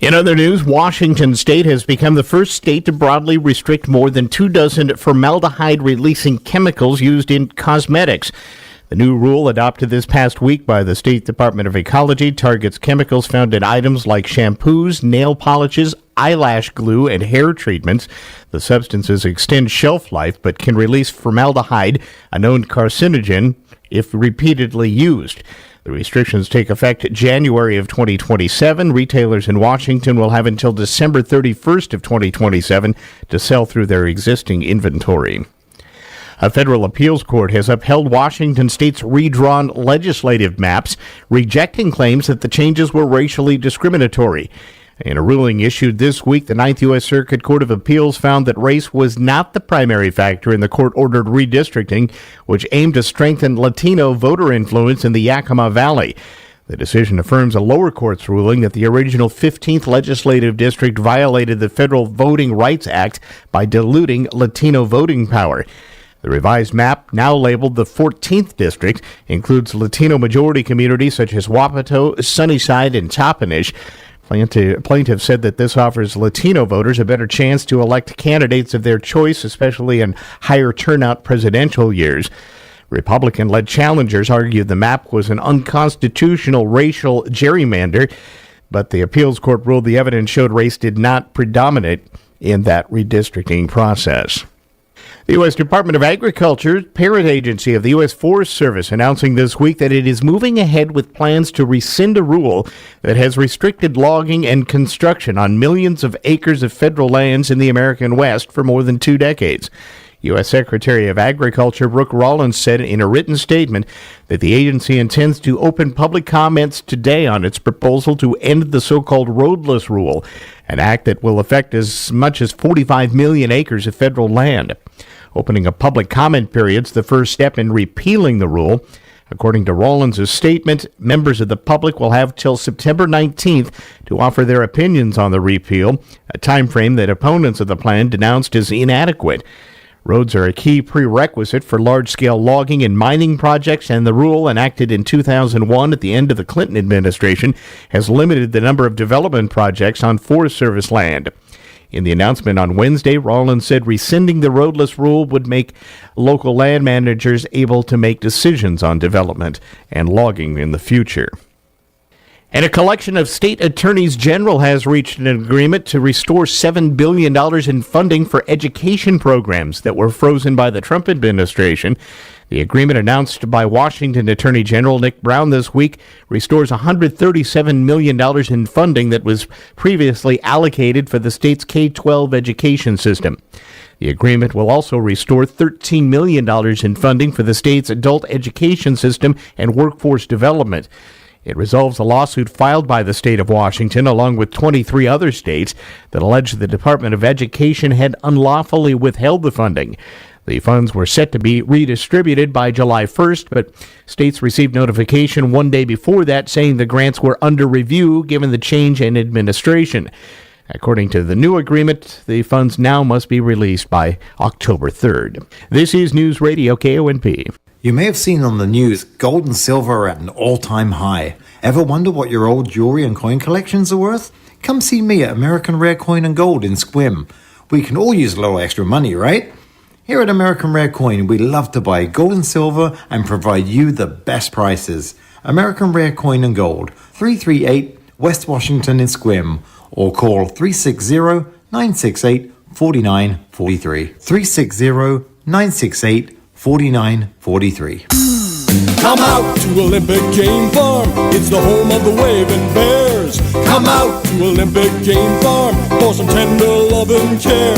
In other news, Washington State has become the first state to broadly restrict more than 24 formaldehyde-releasing chemicals used in cosmetics. The new rule, adopted this past week by the State Department of Ecology, targets chemicals found in items like shampoos, nail polishes, eyelash glue, and hair treatments. The substances extend shelf life but can release formaldehyde, a known carcinogen, if repeatedly used. The restrictions take effect January of 2027. Retailers in Washington will have until December 31st of 2027 to sell through their existing inventory. A federal appeals court has upheld Washington State's redrawn legislative maps, rejecting claims that the changes were racially discriminatory. In a ruling issued this week, the Ninth U.S. Circuit Court of Appeals found that race was not the primary factor in the court-ordered redistricting, which aimed to strengthen Latino voter influence in the Yakima Valley. The decision affirms a lower court's ruling that the original 15th legislative district violated the Federal Voting Rights Act by diluting Latino voting power. The revised map, now labeled the 14th District, includes Latino majority communities such as Wapato, Sunnyside, and Toppenish. Plaintiffs said that this offers Latino voters a better chance to elect candidates of their choice, especially in higher turnout presidential years. Republican-led challengers argued the map was an unconstitutional racial gerrymander, but the appeals court ruled the evidence showed race did not predominate in that redistricting process. The U.S. Department of Agriculture, parent agency of the U.S. Forest Service, announcing this week that it is moving ahead with plans to rescind a rule that has restricted logging and construction on millions of acres of federal lands in the American West for more than 2 decades. U.S. Secretary of Agriculture Brooke Rollins said in a written statement that the agency intends to open public comments today on its proposal to end the so-called roadless rule, an act that will affect as much as 45 million acres of federal land. Opening of public comment periods, the first step in repealing the rule. According to Rollins' statement, members of the public will have till September 19th to offer their opinions on the repeal, a time frame that opponents of the plan denounced as inadequate. Roads are a key prerequisite for large-scale logging and mining projects, and the rule, enacted in 2001 at the end of the Clinton administration, has limited the number of development projects on Forest Service land. In the announcement on Wednesday, Rollins said rescinding the roadless rule would make local land managers able to make decisions on development and logging in the future. And a collection of state attorneys general has reached an agreement to restore $7 billion in funding for education programs that were frozen by the Trump administration. The agreement, announced by Washington Attorney General Nick Brown this week, restores $137 million in funding that was previously allocated for the state's K-12 education system. The agreement will also restore $13 million in funding for the state's adult education system and workforce development. It resolves a lawsuit filed by the state of Washington, along with 23 other states, that allege the Department of Education had unlawfully withheld the funding. The funds were set to be redistributed by July 1st, but states received notification one day before that saying the grants were under review given the change in administration. According to the new agreement, the funds now must be released by October 3rd. This is News Radio KONP. You may have seen on the news, gold and silver are at an all-time high. Ever wonder what your old jewelry and coin collections are worth? Come see me at American Rare Coin and Gold in Squim. We can all use a little extra money, right? Here at American Rare Coin, we love to buy gold and silver and provide you the best prices. American Rare Coin and Gold, 338 West Washington in Squim, or call 360-968-4943. 360-968-4943. Come out to Olympic Game Farm, it's the home of the waving bears. Come out to Olympic Game Farm for some tender love and care.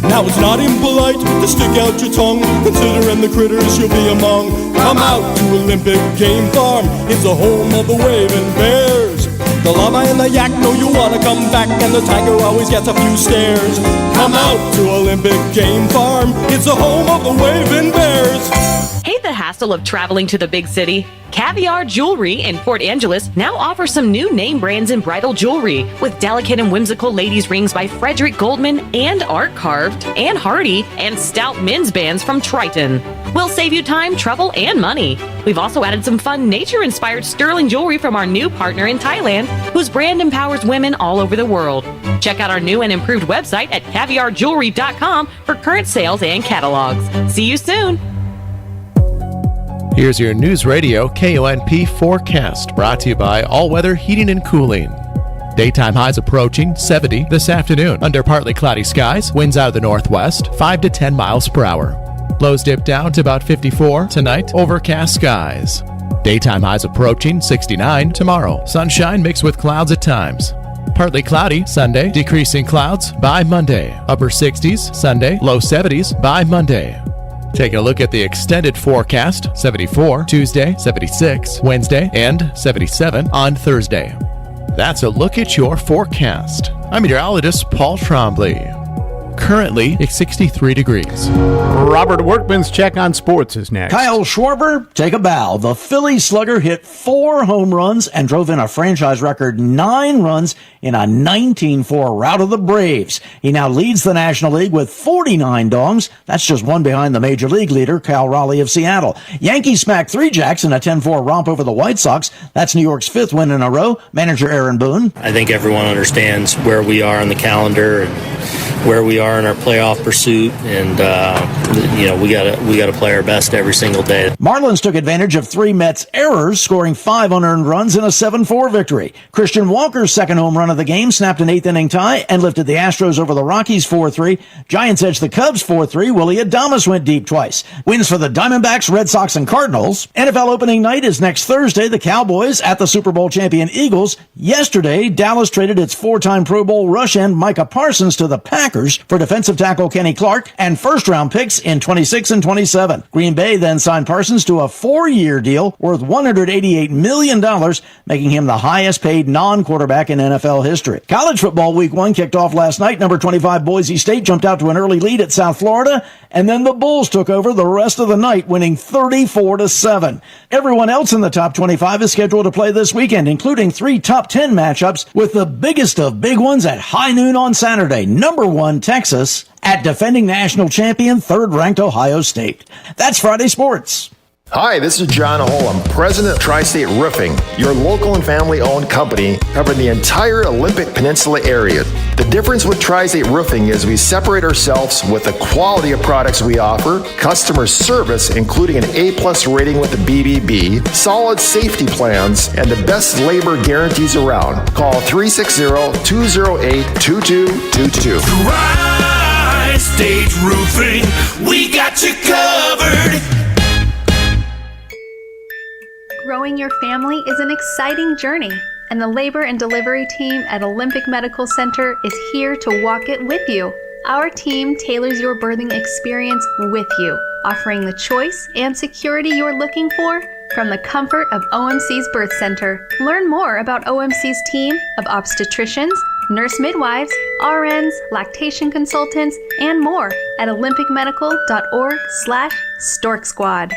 Now it's not impolite to stick out your tongue, considering the critters you'll be among. Come out to Olympic Game Farm, it's the home of the waving bears. The llama and the yak know you wanna come back, and the tiger always gets a few stares. Come out to Olympic Game Farm, it's the home of the waving bears. Hate the hassle of traveling to the big city? Caviar Jewelry in Port Angeles now offers some new name brands in bridal jewelry with delicate and whimsical ladies' rings by Frederick Goldman and Art Carved and Hardy and stout men's bands from Triton. We'll save you time, trouble, and money. We've also added some fun nature-inspired sterling jewelry from our new partner in Thailand, whose brand empowers women all over the world. Check out our new and improved website at caviarjewelry.com for current sales and catalogs. See you soon! Here's your News Radio KONP forecast, brought to you by All Weather Heating and Cooling. Daytime highs approaching 70 this afternoon under partly cloudy skies, winds out of the northwest, 5 to 10 miles per hour. Lows dip down to about 54 tonight, overcast skies. Daytime highs approaching 69 tomorrow, sunshine mixed with clouds at times. Partly cloudy Sunday, decreasing clouds by Monday, upper 60s Sunday, low 70s by Monday. Taking a look at the extended forecast, 74 Tuesday, 76 Wednesday, and 77 on Thursday. That's a look at your forecast. I'm meteorologist Paul Trombley. Currently, it's 63 degrees. Robert Workman's Check on Sports is next. Kyle Schwarber, take a bow. The Philly slugger hit 4 home runs and drove in a franchise record 9 runs in a 19-4 rout of the Braves. He now leads the National League with 49 dongs. That's just one behind the Major League leader, Cal Raleigh of Seattle. Yankees smacked 3 Jacks in a 10-4 romp over the White Sox. That's New York's 5th win in a row. Manager Aaron Boone. I think everyone understands where we are on the calendar and where we are in our playoff pursuit, and we gotta play our best every single day. Marlins took advantage of 3 Mets errors, scoring 5 unearned runs in a 7-4 victory. Christian Walker's second home run of the game snapped an 8th-inning tie and lifted the Astros over the Rockies 4-3. Giants edged the Cubs 4-3. Willie Adames went deep twice. Wins for the Diamondbacks, Red Sox, and Cardinals. NFL opening night is next Thursday. The Cowboys at the Super Bowl champion Eagles. Yesterday, Dallas traded its 4-time Pro Bowl rush end Micah Parsons to the Packers for defensive tackle Kenny Clark and first-round picks in 26 and 27. Green Bay then signed Parsons to a 4-year deal worth $188 million, making him the highest-paid non-quarterback in NFL history. College football Week 1 kicked off last night. Number 25 Boise State jumped out to an early lead at South Florida, and then the Bulls took over the rest of the night, winning 34-7. Everyone else in the top 25 is scheduled to play this weekend, including 3 top 10 matchups, with the biggest of big ones at high noon on Saturday. Number 1 Texas at defending national champion 3rd-ranked Ohio State. That's Friday Sports. Hi, this is John Holm, president of Tri-State Roofing, your local and family-owned company covering the entire Olympic Peninsula area. The difference with Tri-State Roofing is we separate ourselves with the quality of products we offer, customer service, including an A+ rating with the BBB, solid safety plans, and the best labor guarantees around. Call 360-208-2222. Tri-State Roofing, we got you covered. Growing your family is an exciting journey, and the labor and delivery team at Olympic Medical Center is here to walk it with you. Our team tailors your birthing experience with you, offering the choice and security you're looking for from the comfort of OMC's Birth Center. Learn more about OMC's team of obstetricians, nurse midwives, RNs, lactation consultants, and more at olympicmedical.org/Stork Squad.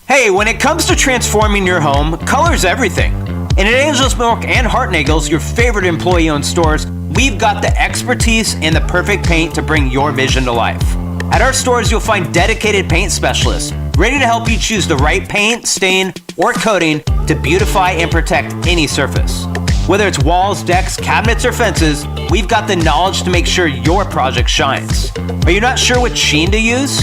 Hey, when it comes to transforming your home, color's everything. And at Angelus Milk and Hartnagel's, your favorite employee-owned stores, we've got the expertise and the perfect paint to bring your vision to life. At our stores, you'll find dedicated paint specialists ready to help you choose the right paint, stain, or coating to beautify and protect any surface. Whether it's walls, decks, cabinets, or fences, we've got the knowledge to make sure your project shines. Are you not sure which sheen to use?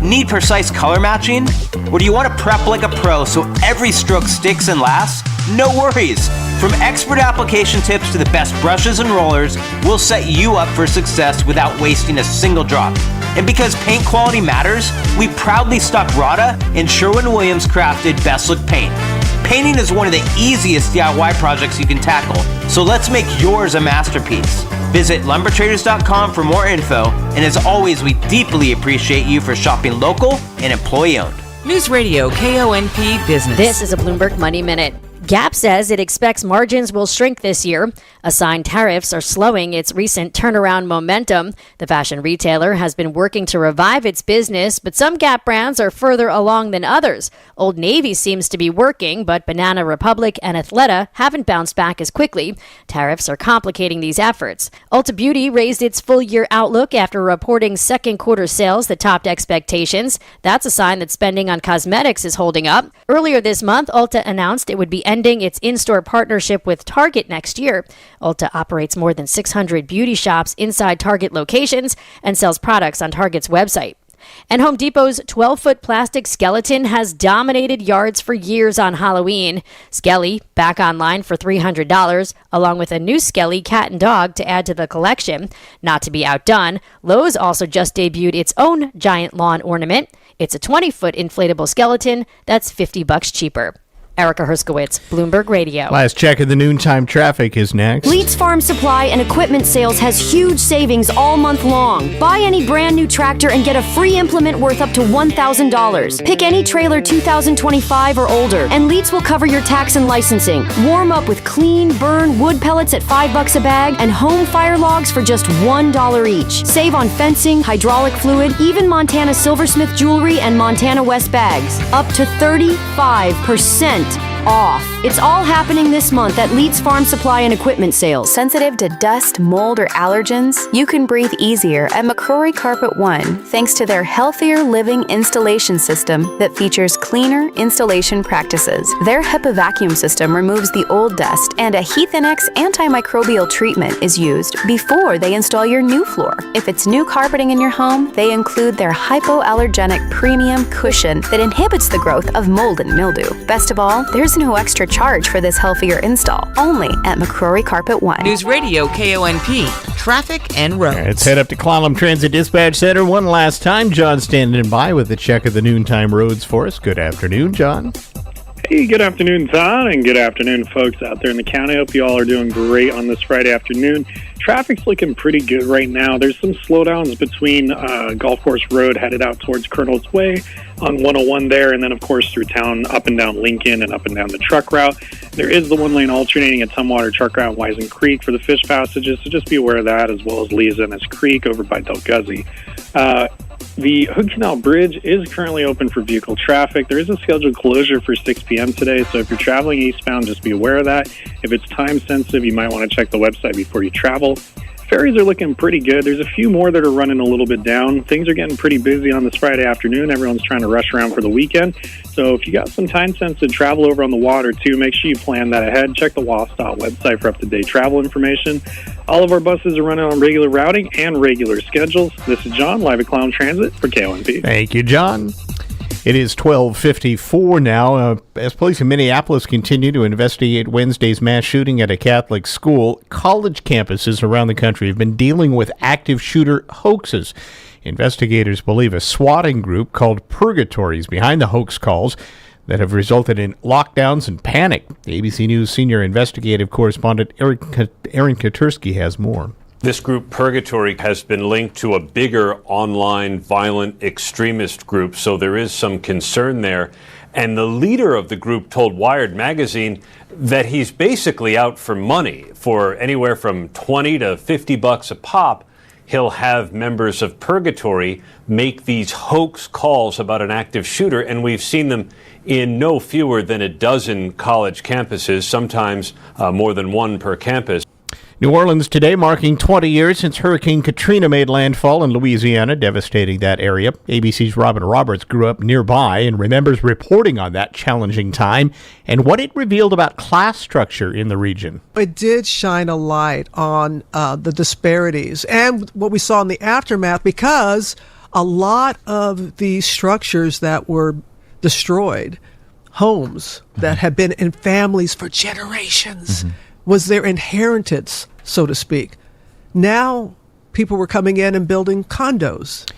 Need precise color matching? Or do you want to prep like a pro so every stroke sticks and lasts? No worries! From expert application tips to the best brushes and rollers, we'll set you up for success without wasting a single drop. And because paint quality matters, we proudly stock Rada and Sherwin-Williams crafted Best Look paint. Painting is one of the easiest DIY projects you can tackle, so let's make yours a masterpiece. Visit lumbertraders.com for more info, and as always, we deeply appreciate you for shopping local and employee-owned. News Radio KONP Business. This is a Bloomberg Money Minute. Gap says it expects margins will shrink this year. Assigned tariffs are slowing its recent turnaround momentum. The fashion retailer has been working to revive its business, but some Gap brands are further along than others. Old Navy seems to be working, but Banana Republic and Athleta haven't bounced back as quickly. Tariffs are complicating these efforts. Ulta Beauty raised its full-year outlook after reporting second quarter sales that topped expectations. That's a sign that spending on cosmetics is holding up. Earlier this month, Ulta announced it would be ending its in-store partnership with Target next year. Ulta operates more than 600 beauty shops inside Target locations and sells products on Target's website. And Home Depot's 12-foot plastic skeleton has dominated yards for years on Halloween. Skelly back online for $300, along with a new Skelly cat and dog to add to the collection. Not to be outdone, Lowe's also just debuted its own giant lawn ornament. It's a 20-foot inflatable skeleton that's $50 cheaper. Erica Herskowitz, Bloomberg Radio. Last check of the noontime traffic is next. Leeds Farm Supply and Equipment Sales has huge savings all month long. Buy any brand new tractor and get a free implement worth up to $1,000. Pick any trailer 2025 or older, and Leeds will cover your tax and licensing. Warm up with clean, burn wood pellets at $5 a bag and home fire logs for just $1 each. Save on fencing, hydraulic fluid, even Montana Silversmith jewelry and Montana West bags. Up to 35% off. It's all happening this month at Leeds Farm Supply and Equipment Sales. Sensitive to dust, mold, or allergens? You can breathe easier at McCrory Carpet One thanks to their Healthier Living installation system that features cleaner installation practices. Their HEPA vacuum system removes the old dust, and a Heathinex antimicrobial treatment is used before they install your new floor. If it's new carpeting in your home, they include their hypoallergenic premium cushion that inhibits the growth of mold and mildew. Best of all, there's no extra charge for this healthier install, only at McCrory Carpet One. News Radio KONP, traffic and roads. Let's head up to Clallam Transit Dispatch Center one last time. John standing by with the check of the noontime roads for us. Good afternoon, John. Hey, good afternoon, Todd, and good afternoon, folks out there in the county. I hope you all are doing great on this Friday afternoon. Traffic's looking pretty good right now. There's some slowdowns between Golf Course Road headed out towards Colonel's Way on 101 there, and then, of course, through town, up and down Lincoln and up and down the truck route. There is the one-lane alternating at Tumwater Truck Route, Wisen Creek for the fish passages, so just be aware of that, as well as Lee's Ennis Creek over by Del Guzzi. The Hood Canal Bridge is currently open for vehicle traffic. There is a scheduled closure for 6 p.m. today, so if you're traveling eastbound, just be aware of that. If it's time sensitive, you might want to check the website before you travel. Ferries are looking pretty good. There's a few more that are running a little bit down. Things are getting pretty busy on this Friday afternoon. Everyone's trying to rush around for the weekend. So if you got some time-sensitive travel over on the water, too, make sure you plan that ahead. Check the WASDOT website for up-to-date travel information. All of our buses are running on regular routing and regular schedules. This is John, live at Clallam Transit for KONP. Thank you, John. It is 12:54 now. As police in Minneapolis continue to investigate Wednesday's mass shooting at a Catholic school, college campuses around the country have been dealing with active shooter hoaxes. Investigators believe a swatting group called Purgatory is behind the hoax calls that have resulted in lockdowns and panic. The ABC News senior investigative correspondent Aaron Katursky has more. This group, Purgatory, has been linked to a bigger online violent extremist group, so there is some concern there And the leader of the group told Wired magazine that he's basically out for money. For anywhere from $20 to $50 a pop, he'll have members of Purgatory make these hoax calls about an active shooter, and we've seen them in no fewer than a dozen college campuses, sometimes more than one per campus. New Orleans today marking 20 years since Hurricane Katrina made landfall in Louisiana, devastating that area. ABC's Robin Roberts grew up nearby and remembers reporting on that challenging time and what it revealed about class structure in the region. It did shine a light on the disparities and what we saw in the aftermath, because a lot of the structures that were destroyed, homes that had been in families for generations, was their inheritance, so to speak. Now people were coming in and building condos.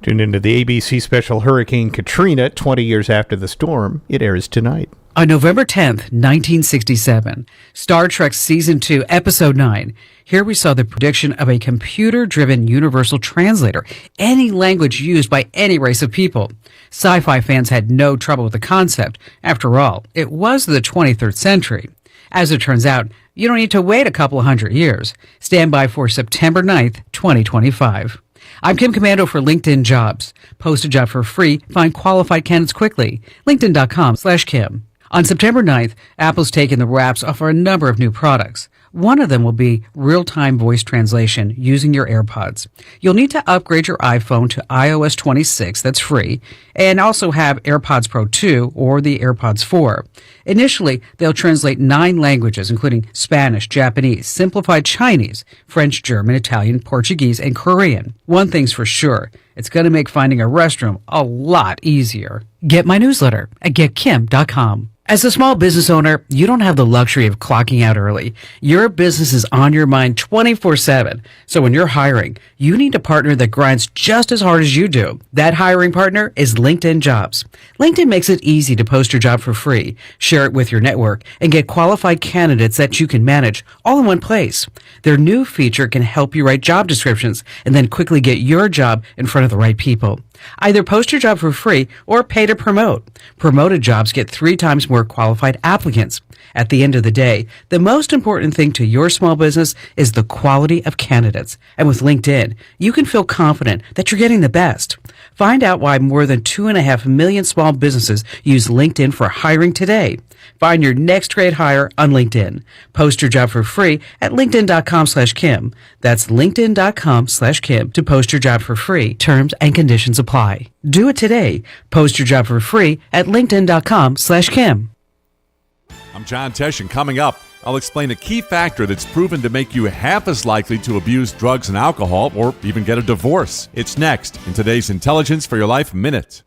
Tune into the ABC special Hurricane Katrina, 20 years after the storm. It airs tonight. On November 10th, 1967, Star Trek Season 2, Episode 9, here we saw the prediction of a computer-driven universal translator, any language used by any race of people. Sci-fi fans had no trouble with the concept. After all, it was the 23rd century. As it turns out, you don't need to wait a couple of hundred years. Stand by for September 9th, 2025. I'm Kim Commando for LinkedIn Jobs. Post a job for free. Find qualified candidates quickly. LinkedIn.com/Kim. On September 9th, Apple's taking the wraps off a number of new products. One of them will be real-time voice translation using your AirPods. You'll need to upgrade your iPhone to iOS 26, that's free, and also have AirPods Pro 2 or the AirPods 4. Initially, they'll translate 9 languages, including Spanish, Japanese, simplified Chinese, French, German, Italian, Portuguese, and Korean. One thing's for sure, it's going to make finding a restroom a lot easier. Get my newsletter at getkim.com. As a small business owner, you don't have the luxury of clocking out early. Your business is on your mind 24/7. So when you're hiring, you need a partner that grinds just as hard as you do. That hiring partner is LinkedIn Jobs. LinkedIn makes it easy to post your job for free, share it with your network, and get qualified candidates that you can manage all in one place. Their new feature can help you write job descriptions and then quickly get your job in front of the right people. Either post your job for free or pay to promote. Promoted jobs get 3 times more qualified applicants. At the end of the day, the most important thing to your small business is the quality of candidates. And with LinkedIn, you can feel confident that you're getting the best. Find out why more than 2.5 million small businesses use LinkedIn for hiring today. Find your next great hire on LinkedIn. Post your job for free at linkedin.com/Kim. That's linkedin.com/Kim to post your job for free. Terms and conditions apply. Do it today. Post your job for free at linkedin.com/Kim. I'm John Tesh, and coming up, I'll explain a key factor that's proven to make you half as likely to abuse drugs and alcohol or even get a divorce. It's next in today's Intelligence for Your Life Minute.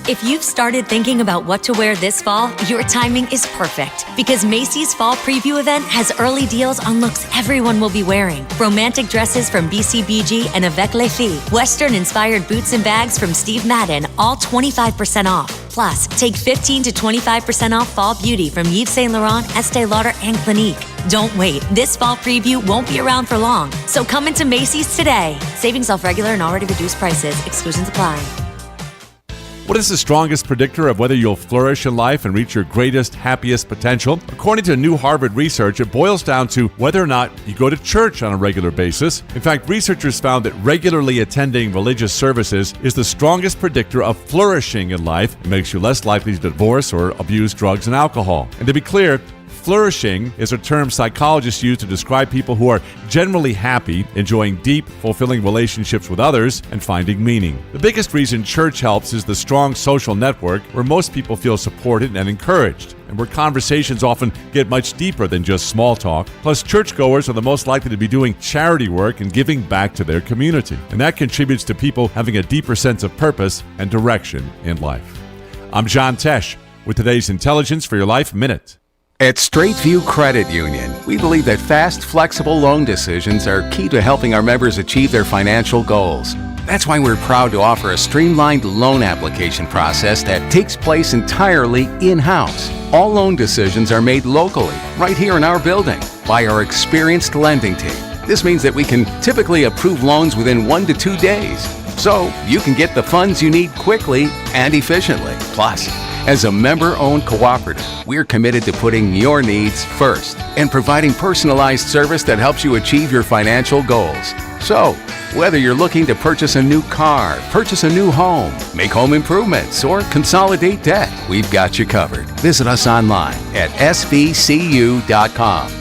If you've started thinking about what to wear this fall, your timing is perfect because Macy's Fall Preview event has early deals on looks everyone will be wearing. Romantic dresses from BCBG and Avec Les Filles, Western-inspired boots and bags from Steve Madden, all 25% off. Plus, take 15 to 25% off fall beauty from Yves Saint Laurent, Estee Lauder, and Clinique. Don't wait. This fall preview won't be around for long. So come into Macy's today. Savings off regular and already reduced prices. Exclusions apply. What is the strongest predictor of whether you'll flourish in life and reach your greatest, happiest potential? According to new Harvard research, it boils down to whether or not you go to church on a regular basis. In fact, researchers found that regularly attending religious services is the strongest predictor of flourishing in life. It makes you less likely to divorce or abuse drugs and alcohol. And to be clear, flourishing is a term psychologists use to describe people who are generally happy, enjoying deep, fulfilling relationships with others, and finding meaning. The biggest reason church helps is the strong social network where most people feel supported and encouraged, and where conversations often get much deeper than just small talk. Plus, churchgoers are the most likely to be doing charity work and giving back to their community, and that contributes to people having a deeper sense of purpose and direction in life. I'm John Tesh with today's Intelligence for Your Life Minute. At Straight View Credit Union, we believe that fast, flexible loan decisions are key to helping our members achieve their financial goals. That's why we're proud to offer a streamlined loan application process that takes place entirely in-house. All loan decisions are made locally, right here in our building, by our experienced lending team. This means that we can typically approve loans within 1 to 2 days, so you can get the funds you need quickly and efficiently. Plus, As a member-owned cooperative, we're committed to putting your needs first and providing personalized service that helps you achieve your financial goals. So, whether you're looking to purchase a new car, purchase a new home, make home improvements, or consolidate debt, we've got you covered. Visit us online at svcu.com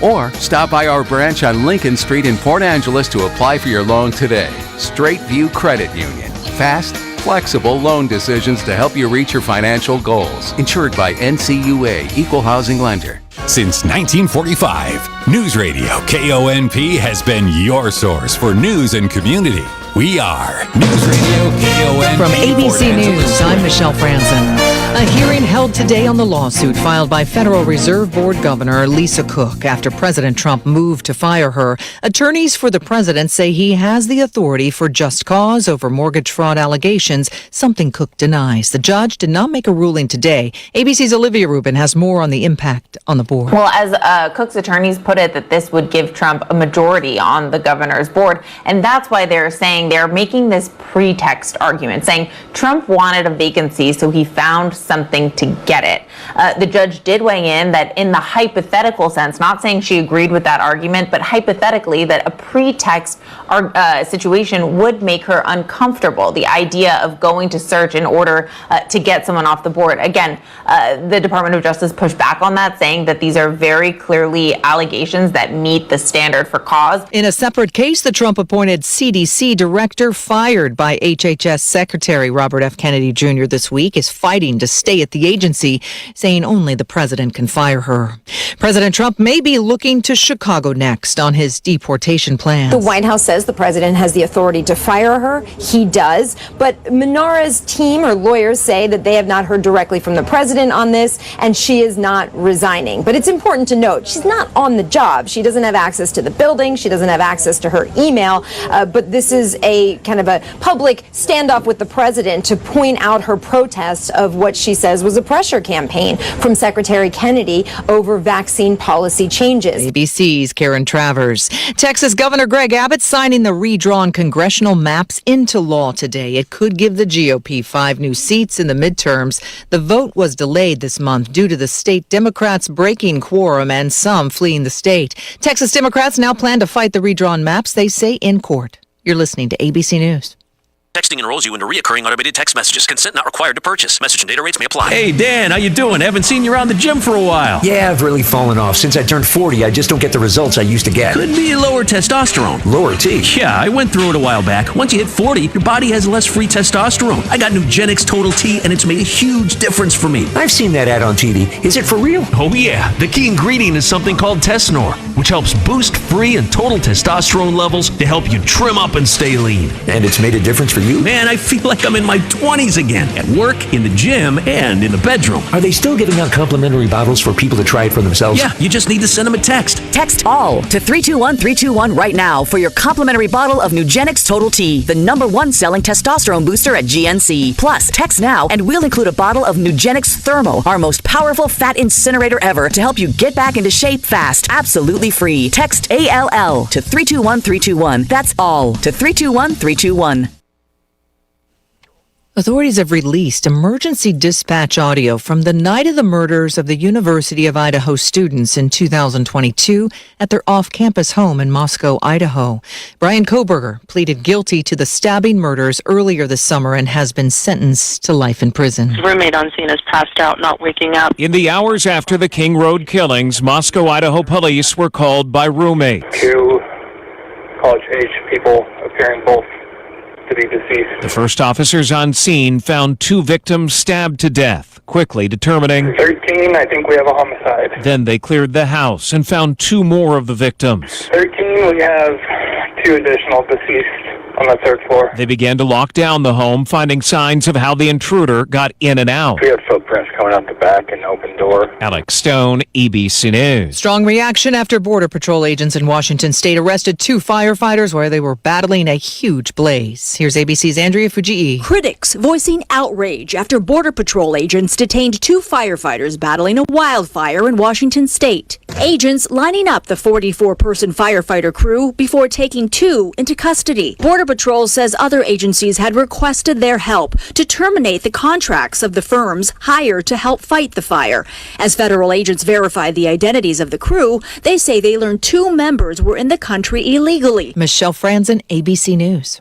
or stop by our branch on Lincoln Street in Port Angeles to apply for your loan today. Straight View Credit Union. Fast, flexible loan decisions to help you reach your financial goals. Insured by NCUA, Equal Housing Lender. Since 1945, News Radio KONP has been your source for news and community. We are News Radio KONP. From ABC News, I'm Michelle Franzen. A hearing held today on the lawsuit filed by Federal Reserve Board Governor Lisa Cook after President Trump moved to fire her. Attorneys for the president say he has the authority for just cause over mortgage fraud allegations, something Cook denies. The judge did not make a ruling today. ABC's Olivia Rubin has more on the impact on the board. Well, as Cook's attorneys put it, that this would give Trump a majority on the governor's board. And that's why they're saying they're making this pretext argument, saying Trump wanted a vacancy, so he found something to get it. The judge did weigh in that in the hypothetical sense, not saying she agreed with that argument, but hypothetically that a pretext situation would make her uncomfortable. The idea of going to search in order to get someone off the board. Again, the Department of Justice pushed back on that, saying that these are very clearly allegations that meet the standard for cause. In a separate case, the Trump-appointed CDC director fired by HHS Secretary Robert F. Kennedy Jr. this week is fighting to stay at the agency, saying only the president can fire her. President Trump may be looking to Chicago next on his deportation plans. The White House says the president has the authority to fire her. He does. But Menara's team or lawyers say that they have not heard directly from the president on this, and she is not resigning. But it's important to note, she's not on the job. She doesn't have access to the building. She doesn't have access to her email. But this is a kind of a public standoff with the president to point out her protest of what she says was a pressure campaign from Secretary Kennedy over vaccine policy changes. ABC's Karen Travers. Texas Governor Greg Abbott signing the redrawn congressional maps into law today. It could give the GOP 5 new seats in the midterms. The vote was delayed this month due to the state Democrats breaking quorum and some fleeing the state. Texas Democrats now plan to fight the redrawn maps, they say, in court. You're listening to ABC News. Texting enrolls you into recurring automated text messages. Consent not required to purchase. Message and data rates may apply. Hey, Dan, how you doing? Haven't seen you around the gym for a while. Yeah, I've really fallen off. Since I turned 40, I just don't get the results I used to get. Could be lower testosterone. Lower T? Yeah, I went through it a while back. Once you hit 40, your body has less free testosterone. I got Nugenix Total T, and it's made a huge difference for me. I've seen that ad on TV. Is it for real? Oh, yeah. The key ingredient is something called Tesnor, which helps boost free and total testosterone levels to help you trim up and stay lean. And it's made a difference for you? Man, I feel like I'm in my 20s again, at work, in the gym, and in the bedroom. Are they still giving out complimentary bottles for people to try it for themselves? Yeah, you just need to send them a text. Text ALL to 321-321 right now for your complimentary bottle of Nugenix Total T, the #1 selling testosterone booster at GNC. Plus, text now and we'll include a bottle of Nugenix Thermo, our most powerful fat incinerator ever, to help you get back into shape fast, absolutely free. Text ALL to 321-321. That's ALL to 321-321. Authorities have released emergency dispatch audio from the night of the murders of the University of Idaho students in 2022 at their off-campus home in Moscow, Idaho. Brian Koberger pleaded guilty to the stabbing murders earlier this summer and has been sentenced to life in prison. His roommate on scene is passed out, not waking up. In the hours after the King Road killings, Moscow, Idaho police were called by roommates. 2 college-age people appearing both to be deceased. The first officers on scene found 2 victims stabbed to death, quickly determining 13, I think we have a homicide. Then they cleared the house and found 2 more of the victims. 13, we have 2 additional deceased on the 3rd floor. They began to lock down the home, finding signs of how the intruder got in and out. We had footprints coming out the back and open door. Alex Stone, ABC News. Strong reaction after Border Patrol agents in Washington state arrested 2 firefighters where they were battling a huge blaze. Here's ABC's Andrea Fujii. Critics voicing outrage after Border Patrol agents detained 2 firefighters battling a wildfire in Washington state. Agents lining up the 44-person firefighter crew before taking 2 into custody. Border Patrol says other agencies had requested their help to terminate the contracts of the firms hired to help fight the fire. As federal agents verified the identities of the crew, they say they learned 2 members were in the country illegally. Michelle Franzen, ABC News.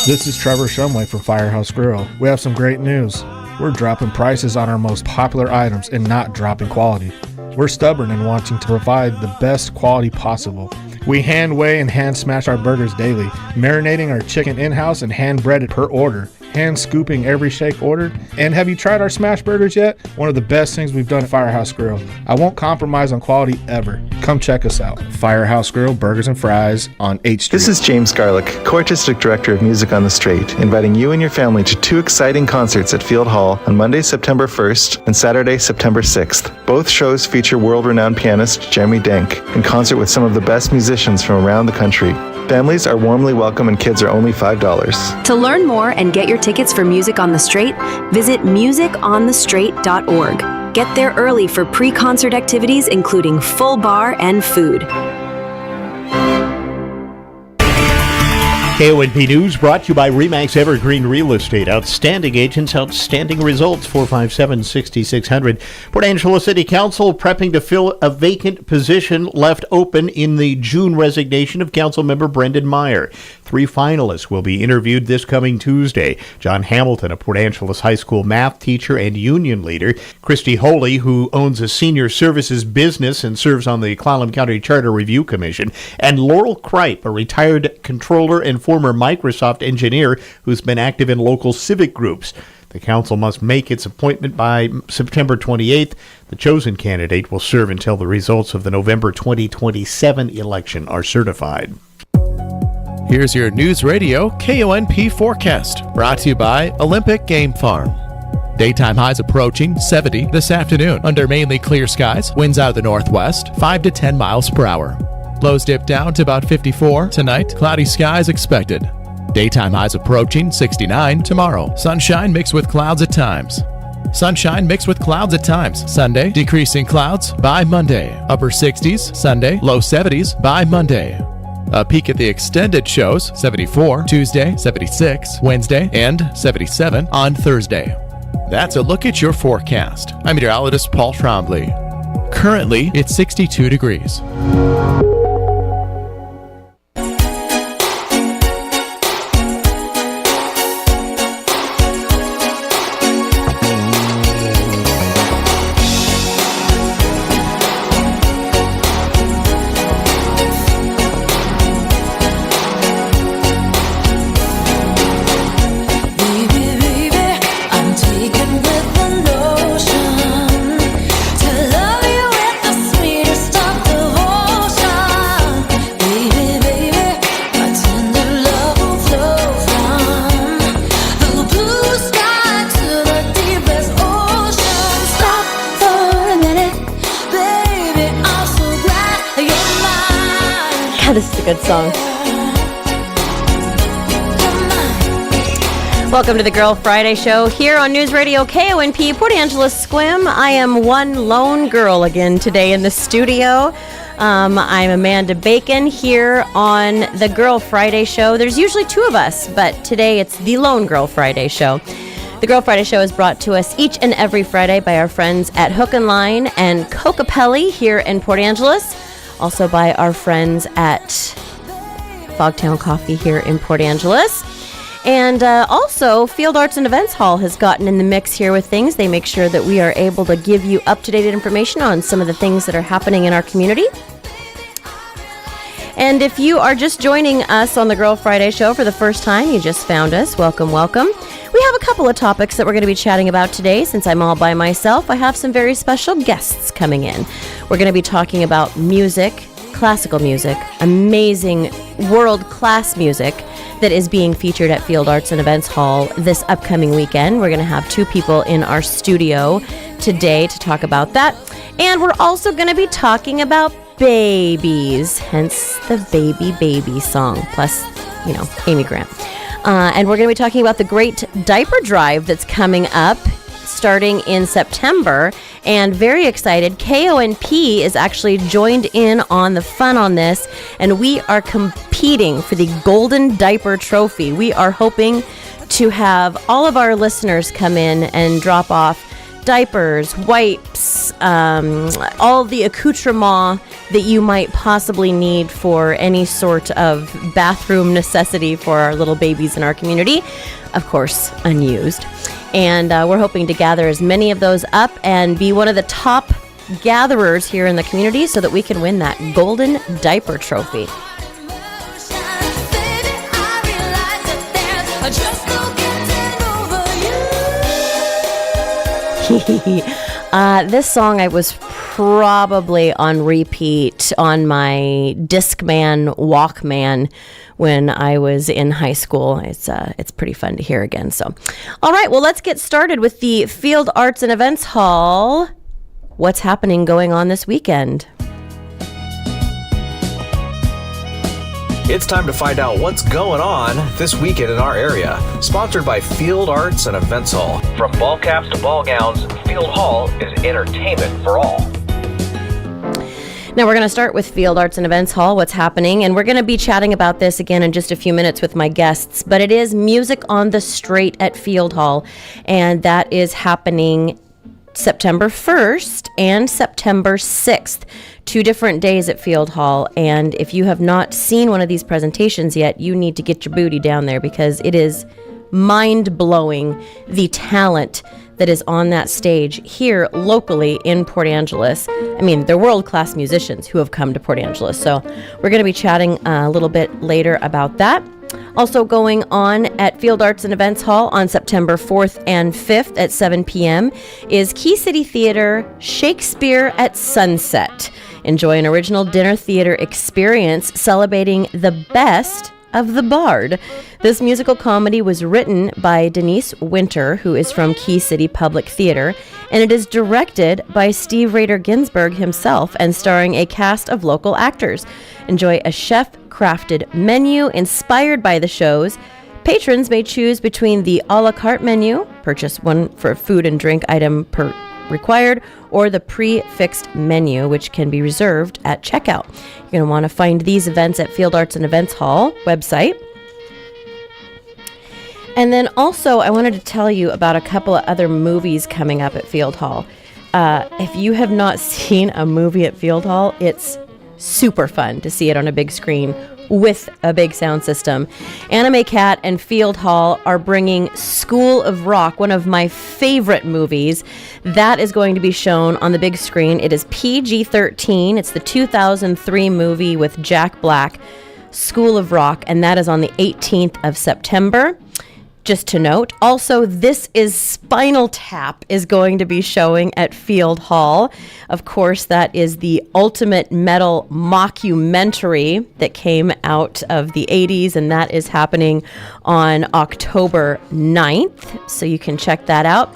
This is Trevor Shumway from Firehouse Grill. We have some great news. We're dropping prices on our most popular items and not dropping quality. We're stubborn in wanting to provide the best quality possible. We hand weigh and hand smash our burgers daily, marinating our chicken in-house and hand breaded per order, hand scooping every shake ordered. And have you tried our smash burgers yet? One of the best things we've done at Firehouse Grill. I won't compromise on quality ever. Come check us out. Firehouse Grill Burgers and Fries on 8th Street. This is James Garlick, Co-Artistic Director of Music on the Straight, inviting you and your family to 2 exciting concerts at Field Hall on Monday, September 1st and Saturday, September 6th. Both shows feature world-renowned pianist Jeremy Denk in concert with some of the best musicians from around the country. Families are warmly welcome and kids are only $5. To learn more and get your tickets for Music on the Straight, visit musiconthestraight.org. Get there early for pre-concert activities including full bar and food. KONP News brought to you by RE/MAX Evergreen Real Estate. Outstanding agents, outstanding results. 457-6600. Port Angeles City Council prepping to fill a vacant position left open in the June resignation of Councilmember Brendan Meyer. 3 finalists will be interviewed this coming Tuesday. John Hamilton, a Port Angeles High School math teacher and union leader. Christy Holy, who owns a senior services business and serves on the Clallam County Charter Review Commission. And Laurel Kripe, a retired controller and former Microsoft engineer who's been active in local civic groups. The council must make its appointment by September 28th. The chosen candidate will serve until the results of the November 2027 election are certified. Here's your News Radio KONP forecast, brought to you by Olympic Game Farm. Daytime highs approaching 70 this afternoon under mainly clear skies, winds out of the northwest, 5 to 10 miles per hour. Lows dip down to about 54 tonight, cloudy skies expected. Daytime highs approaching 69 tomorrow, sunshine mixed with clouds at times. Sunshine mixed with clouds at times. Sunday, decreasing clouds by Monday. Upper 60s Sunday, low 70s by Monday. A peek at the extended shows, 74 Tuesday, 76 Wednesday, and 77 on Thursday. That's a look at your forecast. I'm meteorologist Paul Trombley. Currently, it's 62 degrees. This is a good song. Welcome to the Girl Friday Show here on News Radio KONP, Port Angeles Squim. I am one lone girl again today in the studio. I'm Amanda Bacon here on the Girl Friday Show. There's usually 2 of us, but today it's the Lone Girl Friday Show. The Girl Friday Show is brought to us each and every Friday by our friends at Hook and Line and Coca-Pelli here in Port Angeles. Also by our friends at Fogtown Coffee here in Port Angeles. And also, Field Arts and Events Hall has gotten in the mix here with things. They make sure that we are able to give you up-to-date information on some of the things that are happening in our community. And if you are just joining us on the Girl Friday Show for the first time, you just found us, welcome, welcome. We have a couple of topics that we're going to be chatting about today. Since I'm all by myself, I have some very special guests coming in. We're going to be talking about music, classical music, amazing world-class music that is being featured at Field Arts and Events Hall this upcoming weekend. We're going to have 2 people in our studio today to talk about that. And we're also going to be talking about babies, hence the Baby song, plus, Amy Grant. And we're going to be talking about the great diaper drive that's coming up starting in September. And very excited, KONP is actually joined in on the fun on this, and we are competing for the Golden Diaper Trophy. We are hoping to have all of our listeners come in and drop off diapers, wipes, all the accoutrement that you might possibly need for any sort of bathroom necessity for our little babies in our community. Of course, unused. And we're hoping to gather as many of those up and be one of the top gatherers here in the community so that we can win that golden diaper trophy. This song I was probably on repeat on my Discman Walkman when I was in high school. It's pretty fun to hear again. So, all right, well, let's get started with the Field Arts and Events Hall. What's happening going on this weekend? It's time to find out what's going on this weekend in our area. Sponsored by Field Arts and Events Hall. From ball caps to ball gowns, Field Hall is entertainment for all. Now we're going to start with Field Arts and Events Hall, what's happening, and we're going to be chatting about this again in just a few minutes with my guests, but it is Music on the Straight at Field Hall, and that is happening September 1st and September 6th. 2 different days at Field Hall, and if you have not seen one of these presentations yet, you need to get your booty down there because it is mind-blowing, the talent that is on that stage here locally in Port Angeles. I mean, they're world-class musicians who have come to Port Angeles, so we're going to be chatting a little bit later about that. Also going on at Field Arts and Events Hall on September 4th and 5th at 7 p.m. is Key City Theater Shakespeare at Sunset. Enjoy an original dinner theater experience celebrating the best of the Bard. This musical comedy was written by Denise Winter, who is from Key City Public Theater, and it is directed by Steve Rader Ginsburg himself and starring a cast of local actors. Enjoy a chef-crafted menu inspired by the shows. Patrons may choose between the a la carte menu, purchase one for food and drink item per required, or the pre-fixed menu, which can be reserved at checkout. You're going to want to find these events at Field Arts and Events Hall website. And then also, I wanted to tell you about a couple of other movies coming up at Field Hall. If you have not seen a movie at Field Hall, it's super fun to see it on a big screen with a big sound system. Anime Cat and Field Hall are bringing School of Rock, one of my favorite movies. That is going to be shown on the big screen. It is PG-13. It's the 2003 movie with Jack Black, School of Rock, and that is on the 18th of September. Just to note, also, This Is Spinal Tap is going to be showing at Field Hall. Of course, that is the ultimate metal mockumentary that came out of the 80s, and that is happening on October 9th, so you can check that out.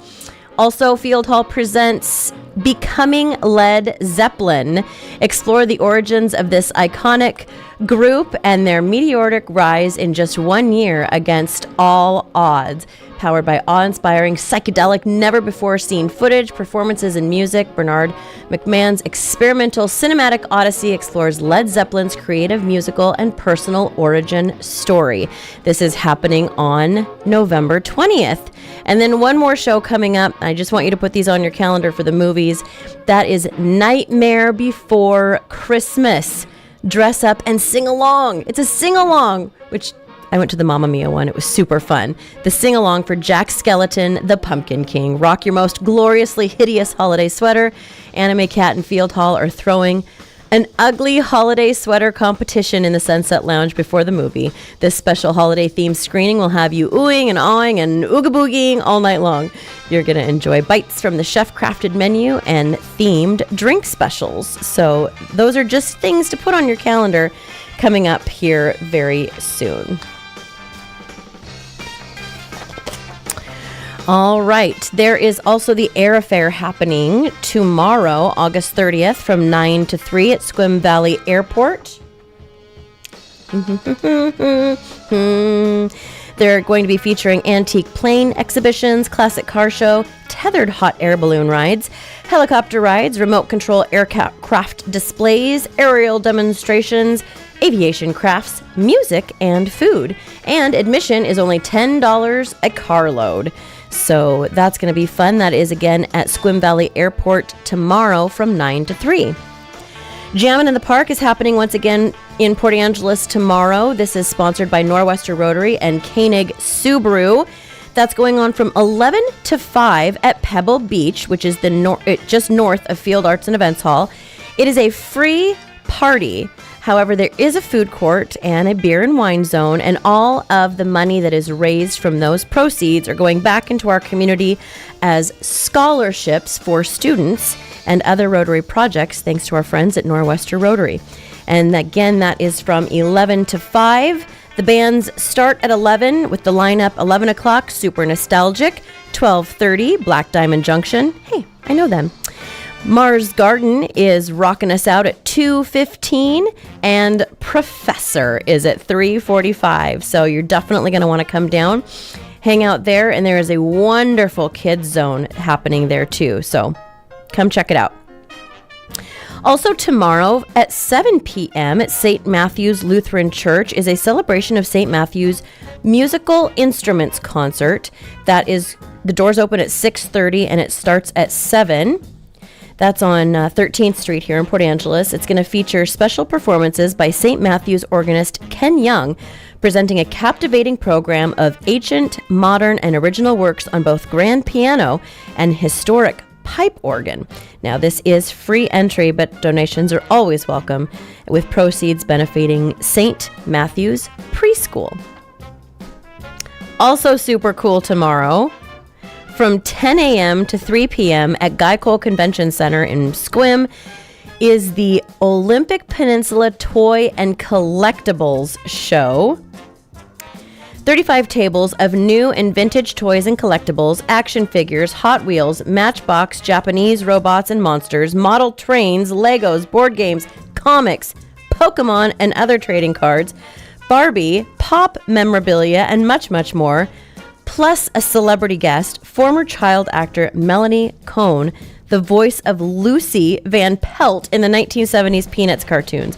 Also, Field Hall presents Becoming Led Zeppelin. Explore the origins of this iconic group and their meteoric rise in just 1 year against all odds. Powered by awe-inspiring, psychedelic, never-before-seen footage, performances, and music, Bernard McMahon's experimental cinematic odyssey explores Led Zeppelin's creative, musical, and personal origin story. This is happening on November 20th. And then one more show coming up. I just want you to put these on your calendar for the movies. That is Nightmare Before Christmas. Dress up and sing along. It's a sing-along, which I went to the Mamma Mia one. It was super fun. The sing-along for Jack Skellington, the Pumpkin King. Rock your most gloriously hideous holiday sweater. Anime Cat and Field Hall are throwing an ugly holiday sweater competition in the Sunset Lounge before the movie. This special holiday-themed screening will have you oohing and awing and ooga-boogieing all night long. You're going to enjoy bites from the chef-crafted menu and themed drink specials. So those are just things to put on your calendar coming up here very soon. All right. There is also the Air Affair happening tomorrow, August 30th, from 9 to 3 at Squim Valley Airport. They're going to be featuring antique plane exhibitions, classic car show, tethered hot air balloon rides, helicopter rides, remote control aircraft displays, aerial demonstrations, aviation, crafts, music, and food. And admission is only $10 a carload. So that's going to be fun. That is again at Squim Valley Airport tomorrow from 9 to 3. Jammin' in the Park is happening once again in Port Angeles tomorrow. This is sponsored by Norwester Rotary and Koenig Subaru. That's going on from 11 to 5 at Pebble Beach, which is just north of Field Arts and Events Hall. It is a free party. However, there is a food court and a beer and wine zone, and all of the money that is raised from those proceeds are going back into our community as scholarships for students and other Rotary projects, thanks to our friends at Norwester Rotary. And again, that is from 11 to 5. The bands start at 11 with the lineup 11 o'clock, Super Nostalgic, 12:30, Black Diamond Junction. Hey, I know them. Mars Garden is rocking us out at 2:15, and Professor is at 3:45. So you're definitely going to want to come down, hang out there, and there is a wonderful kids zone happening there too. So come check it out. Also tomorrow at 7 p.m. at St. Matthew's Lutheran Church is a celebration of St. Matthew's musical instruments concert. That is, the doors open at 6:30 and it starts at 7. That's on 13th Street here in Port Angeles. It's going to feature special performances by St. Matthew's organist Ken Young, presenting a captivating program of ancient, modern, and original works on both grand piano and historic pipe organ. Now, this is free entry, but donations are always welcome, with proceeds benefiting St. Matthew's Preschool. Also super cool tomorrow, from 10 a.m. to 3 p.m. at Guy Cole Convention Center in Squim is the Olympic Peninsula Toy and Collectibles Show. 35 tables of new and vintage toys and collectibles, action figures, Hot Wheels, Matchbox, Japanese robots and monsters, model trains, Legos, board games, comics, Pokemon and other trading cards, Barbie, pop memorabilia, and much, much more. Plus a celebrity guest, former child actor Melanie Cohn, the voice of Lucy Van Pelt in the 1970s Peanuts cartoons.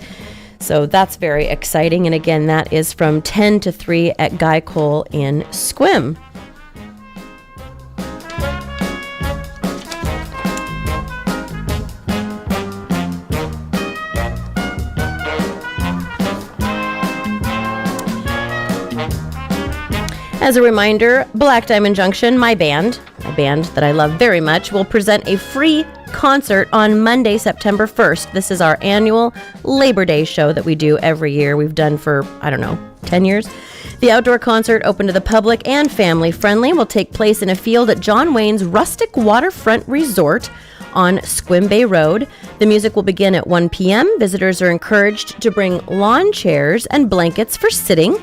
So that's very exciting. And again, that is from 10 to 3 at Guy Cole in Squim. As a reminder, Black Diamond Junction, my band that I love very much, will present a free concert on Monday, September 1st. This is our annual Labor Day show that we do every year. We've done for, 10 years. The outdoor concert, open to the public and family friendly, will take place in a field at John Wayne's Rustic Waterfront Resort on Squim Bay Road. The music will begin at 1 p.m. Visitors are encouraged to bring lawn chairs and blankets for sitting.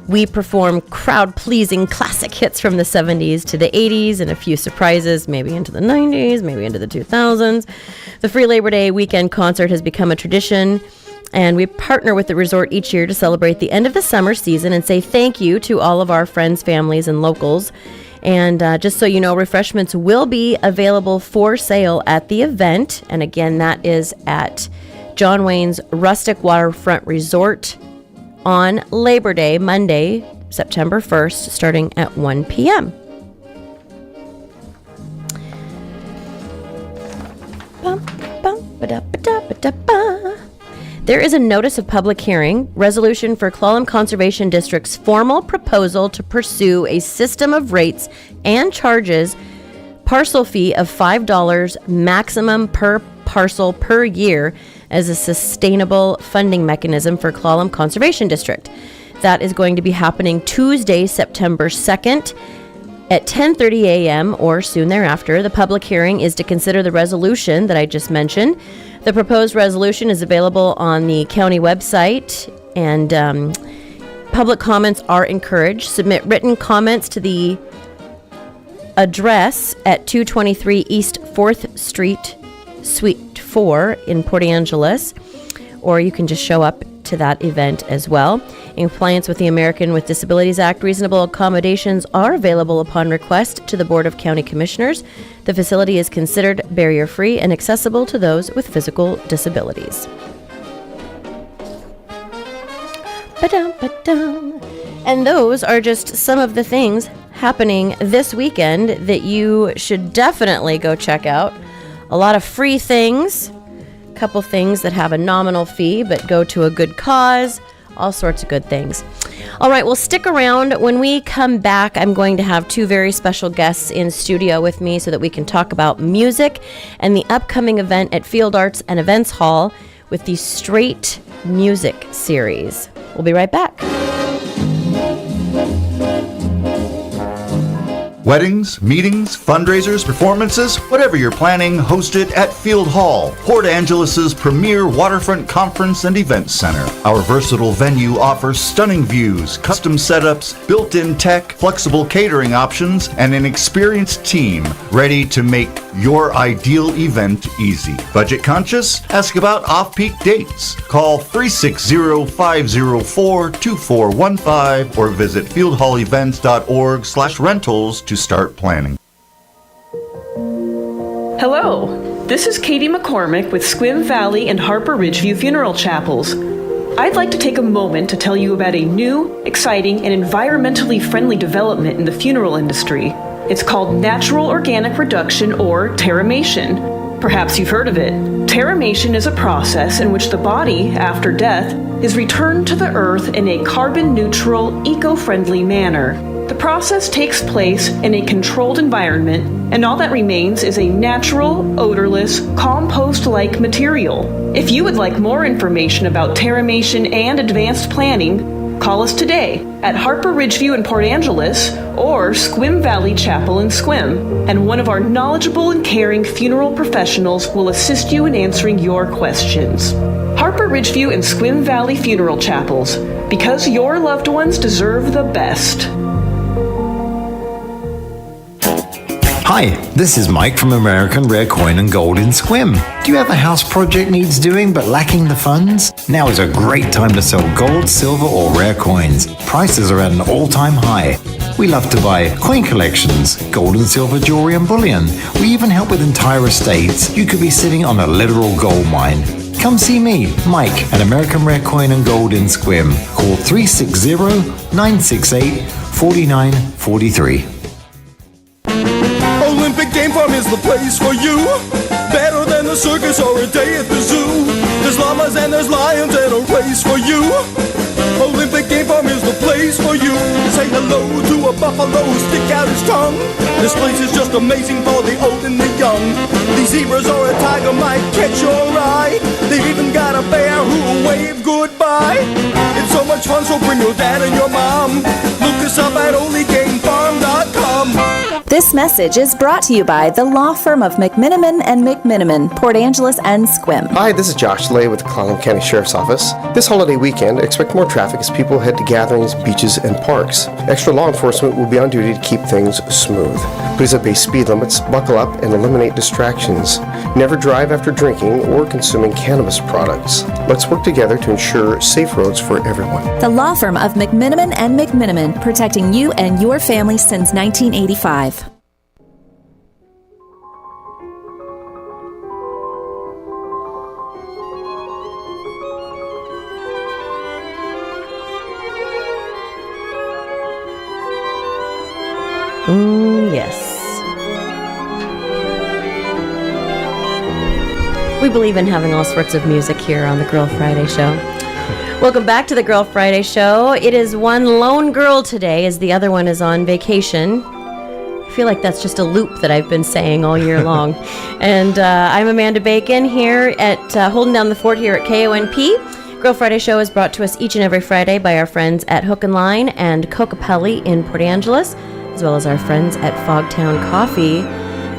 We perform crowd-pleasing classic hits from the 70s to the 80s and a few surprises, maybe into the 90s, maybe into the 2000s. The free Labor Day weekend concert has become a tradition, and we partner with the resort each year to celebrate the end of the summer season and say thank you to all of our friends, families, and locals. And just so you know, refreshments will be available for sale at the event. And again, that is at John Wayne's Rustic Waterfront Resort on Labor Day, Monday, September 1st, starting at 1 p.m. There is a notice of public hearing, resolution for Clallam Conservation District's formal proposal to pursue a system of rates and charges, parcel fee of $5 maximum per parcel per year as a sustainable funding mechanism for Clallam Conservation District. That is going to be happening Tuesday, September 2nd at 10:30 a.m. or soon thereafter. The public hearing is to consider the resolution that I just mentioned. The proposed resolution is available on the county website, and public comments are encouraged. Submit written comments to the address at 223 East 4th Street, Suite 4 in Port Angeles, or you can just show up to that event as well. In compliance with the American with Disabilities Act, reasonable accommodations are available upon request to the Board of County Commissioners. The facility is considered barrier-free and accessible to those with physical disabilities. Ba-dum, ba-dum. And those are just some of the things happening this weekend that you should definitely go check out. A lot of free things, a couple things that have a nominal fee but go to a good cause, all sorts of good things. All right, well, stick around. When we come back, I'm going to have two very special guests in studio with me so that we can talk about music and the upcoming event at Field Arts and Events Hall with the Straight Music Series. We'll be right back. Weddings, meetings, fundraisers, performances, whatever you're planning, host it at Field Hall, Port Angeles' premier waterfront conference and event center. Our versatile venue offers stunning views, custom setups, built-in tech, flexible catering options, and an experienced team ready to make your ideal event easy. Budget conscious? Ask about off-peak dates. Call 360-504-2415 or visit fieldhallevents.org/rentals to start planning. Hello, this is Katie McCormick with Squim Valley and Harper Ridgeview Funeral Chapels. I'd like to take a moment to tell you about a new, exciting, and environmentally friendly development in the funeral industry. It's called natural organic reduction, or terramation. Perhaps you've heard of it. Terramation is a process in which the body, after death, is returned to the earth in a carbon-neutral, eco-friendly manner. The process takes place in a controlled environment, and all that remains is a natural, odorless, compost-like material. If you would like more information about terramation and advanced planning, call us today at Harper Ridgeview in Port Angeles or Squim Valley Chapel in Squim, and one of our knowledgeable and caring funeral professionals will assist you in answering your questions. Harper Ridgeview and Squim Valley Funeral Chapels, because your loved ones deserve the best. Hi, this is Mike from American Rare Coin and Gold in Squim. Do you have a house project needs doing but lacking the funds? Now is a great time to sell gold, silver, or rare coins. Prices are at an all-time high. We love to buy coin collections, gold and silver jewelry and bullion. We even help with entire estates. You could be sitting on a literal gold mine. Come see me, Mike, at American Rare Coin and Gold in Squim. Call 360-968-4943. Olympic Game Farm is the place for you. Better than the circus or a day at the zoo. There's llamas and there's lions and a race for you. Olympic Game Farm is the place for you. Say hello to a buffalo, stick out his tongue. This place is just amazing for the old and the young. These zebras or a tiger might catch your eye. They've even got a bear who'll wave goodbye. It's so much fun, so bring your dad and your mom. Look us up at onlygamefarm.com. This message is brought to you by the law firm of McMiniman and McMiniman, Port Angeles and Squim. Hi, this is Josh Lay with the Clallam County Sheriff's Office. This holiday weekend, expect more traffic as people head to gatherings, beaches, and parks. Extra law enforcement will be on duty to keep things smooth. Please obey speed limits, buckle up, and eliminate distractions. Never drive after drinking or consuming cannabis products. Let's work together to ensure safe roads for everyone. The law firm of McMiniman and McMiniman, protecting you and your family since 1985. Yes. We believe in having all sorts of music here on the Girl Friday Show. Welcome back to the Girl Friday Show. It is one lone girl today as the other one is on vacation. I feel like that's just a loop that I've been saying all year long. And I'm Amanda Bacon here at holding down the fort here at KONP. Girl Friday Show is brought to us each and every Friday by our friends at Hook and Line and Cocapelli in Port Angeles, as well as our friends at Fogtown Coffee.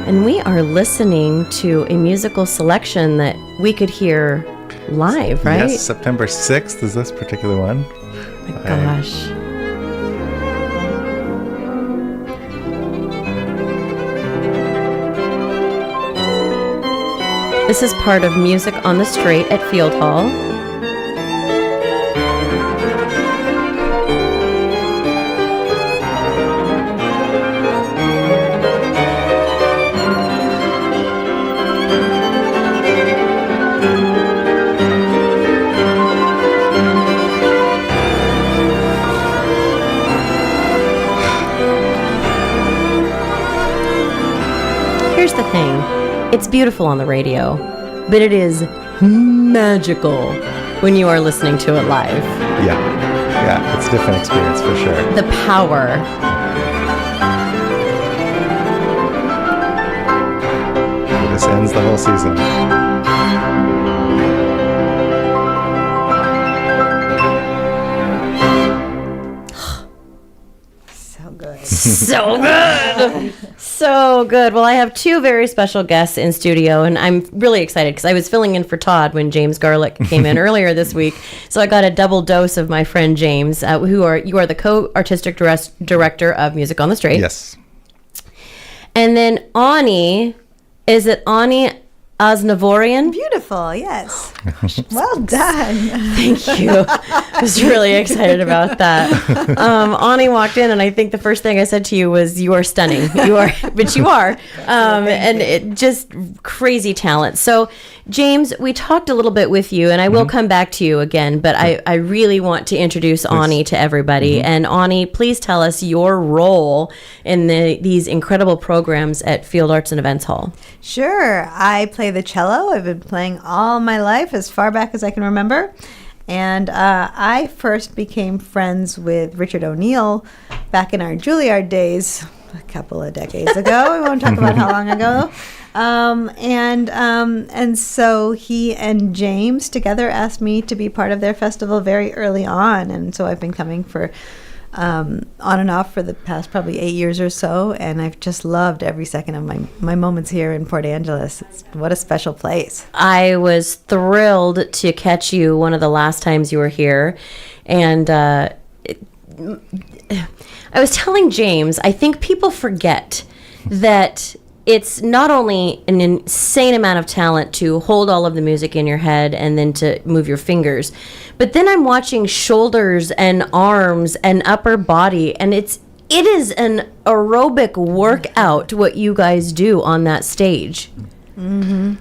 And we are listening to a musical selection that we could hear live, right? Yes, September 6th is this particular one. Oh my gosh. This is part of Music on the Straight at Field Hall. Here's the thing. It's beautiful on the radio, but it is magical when you are listening to it live. Yeah, it's a different experience for sure. The power. This ends the whole season. So good. So good. Well, I have two very special guests in studio, and I'm really excited because I was filling in for Todd when James Garlick came in earlier this week. So I got a double dose of my friend James, you are the co-artistic director of Music on the Straight. Yes. And then Ani, is it Ani Aznavourian? Beautiful, yes. Well done. Thank you. I was really excited about that. Ani walked in, and I think the first thing I said to you was, "You are stunning. You are," but you are, and it just crazy talent. So, James, we talked a little bit with you, and I will come back to you again, but I really want to introduce Ani to everybody. And Ani, please tell us your role in these incredible programs at Field Arts and Events Hall. Sure. I play the cello. I've been playing all my life, as far back as I can remember. And I first became friends with Richard O'Neill back in our Juilliard days a couple of decades ago. We won't talk about how long ago. And so he and James together asked me to be part of their festival very early on. And so I've been coming for on and off for the past probably 8 years or so, and I've just loved every second of my moments here in Port Angeles. What a special place. I was thrilled to catch you one of the last times you were here, and I was telling James, I think people forget that it's not only an insane amount of talent to hold all of the music in your head and then to move your fingers, but then I'm watching shoulders and arms and upper body, and it is an aerobic workout what you guys do on that stage. Mm-hmm.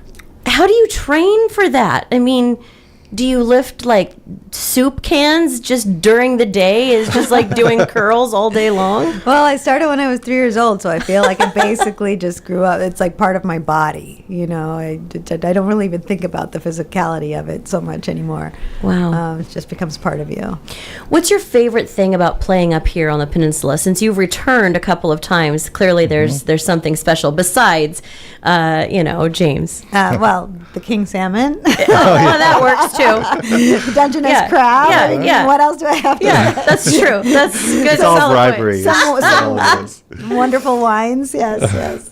How do you train for that? I mean, do you lift like soup cans just during the day? Is just like doing curls all day long? Well, I started when I was 3 years old, so I feel like it basically just grew up. It's like part of my body, you know. I don't really even think about the physicality of it so much anymore. Wow. It just becomes part of you. What's your favorite thing about playing up here on the peninsula? Since you've returned a couple of times, clearly there's something special besides, James. Well, the king salmon. Well, that works too. Dungeness crab. Yeah. What else do I have to Yeah, that's true. That's good. It's all bribery. Some wonderful wines. Yes.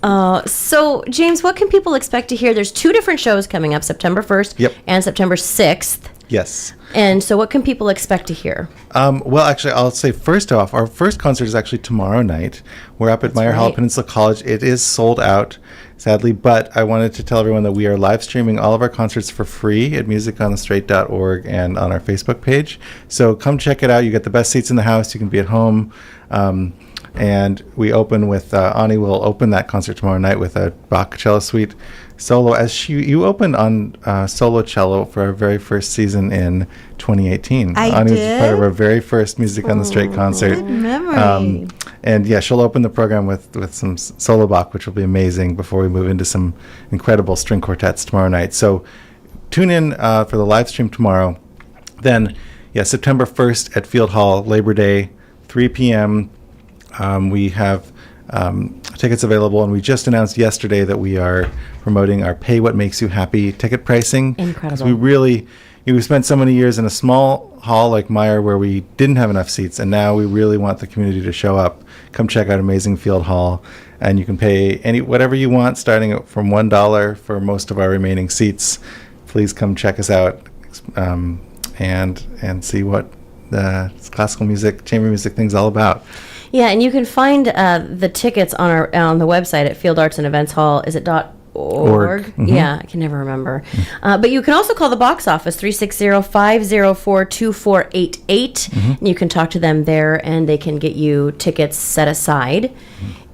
So, James, what can people expect to hear? There's two different shows coming up, September 1st and September 6th. Yes. And so what can people expect to hear? Well, actually, I'll say first off, our first concert is actually tomorrow night. We're up at Meyer Hall Peninsula College. It is sold out, sadly, but I wanted to tell everyone that we are live streaming all of our concerts for free at musiconthestraight.org and on our Facebook page. So come check it out. You get the best seats in the house. You can be at home. And we open with, Ani will open that concert tomorrow night with a Bach cello suite solo, as you opened on solo cello for our very first season in 2018. Ani was part of our very first Music on the Straight concert. Good memory. And yeah, she'll open the program with some solo Bach, which will be amazing before we move into some incredible string quartets tomorrow night. So tune in for the live stream tomorrow. Then, September 1st at Field Hall, Labor Day, 3 p.m. We have tickets available, and we just announced yesterday that we are promoting our Pay What Makes You Happy ticket pricing. Incredible. We really, we spent so many years in a small hall like Meyer where we didn't have enough seats, and now we really want the community to show up. Come check out Amazing Field Hall, and you can pay whatever you want, starting from $1 for most of our remaining seats. Please come check us out and see what the classical music, chamber music thing's all about. Yeah, and you can find the tickets on the website at Field Arts and Events Hall. Is it .org? Mm-hmm. Yeah, I can never remember. But you can also call the box office, 360-504-2488. And you can talk to them there, and they can get you tickets set aside.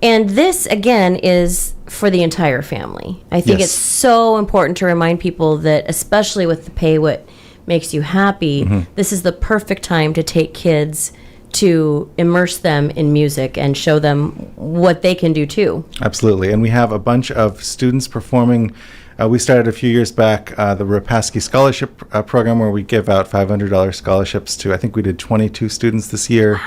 And this, again, is for the entire family. I think it's so important to remind people that, especially with the Pay What Makes You Happy, this is the perfect time to take kids to immerse them in music and show them what they can do too. Absolutely. And we have a bunch of students performing. We started a few years back the Rapaski Scholarship Program, where we give out $500 scholarships to, I think we did 22 students this year,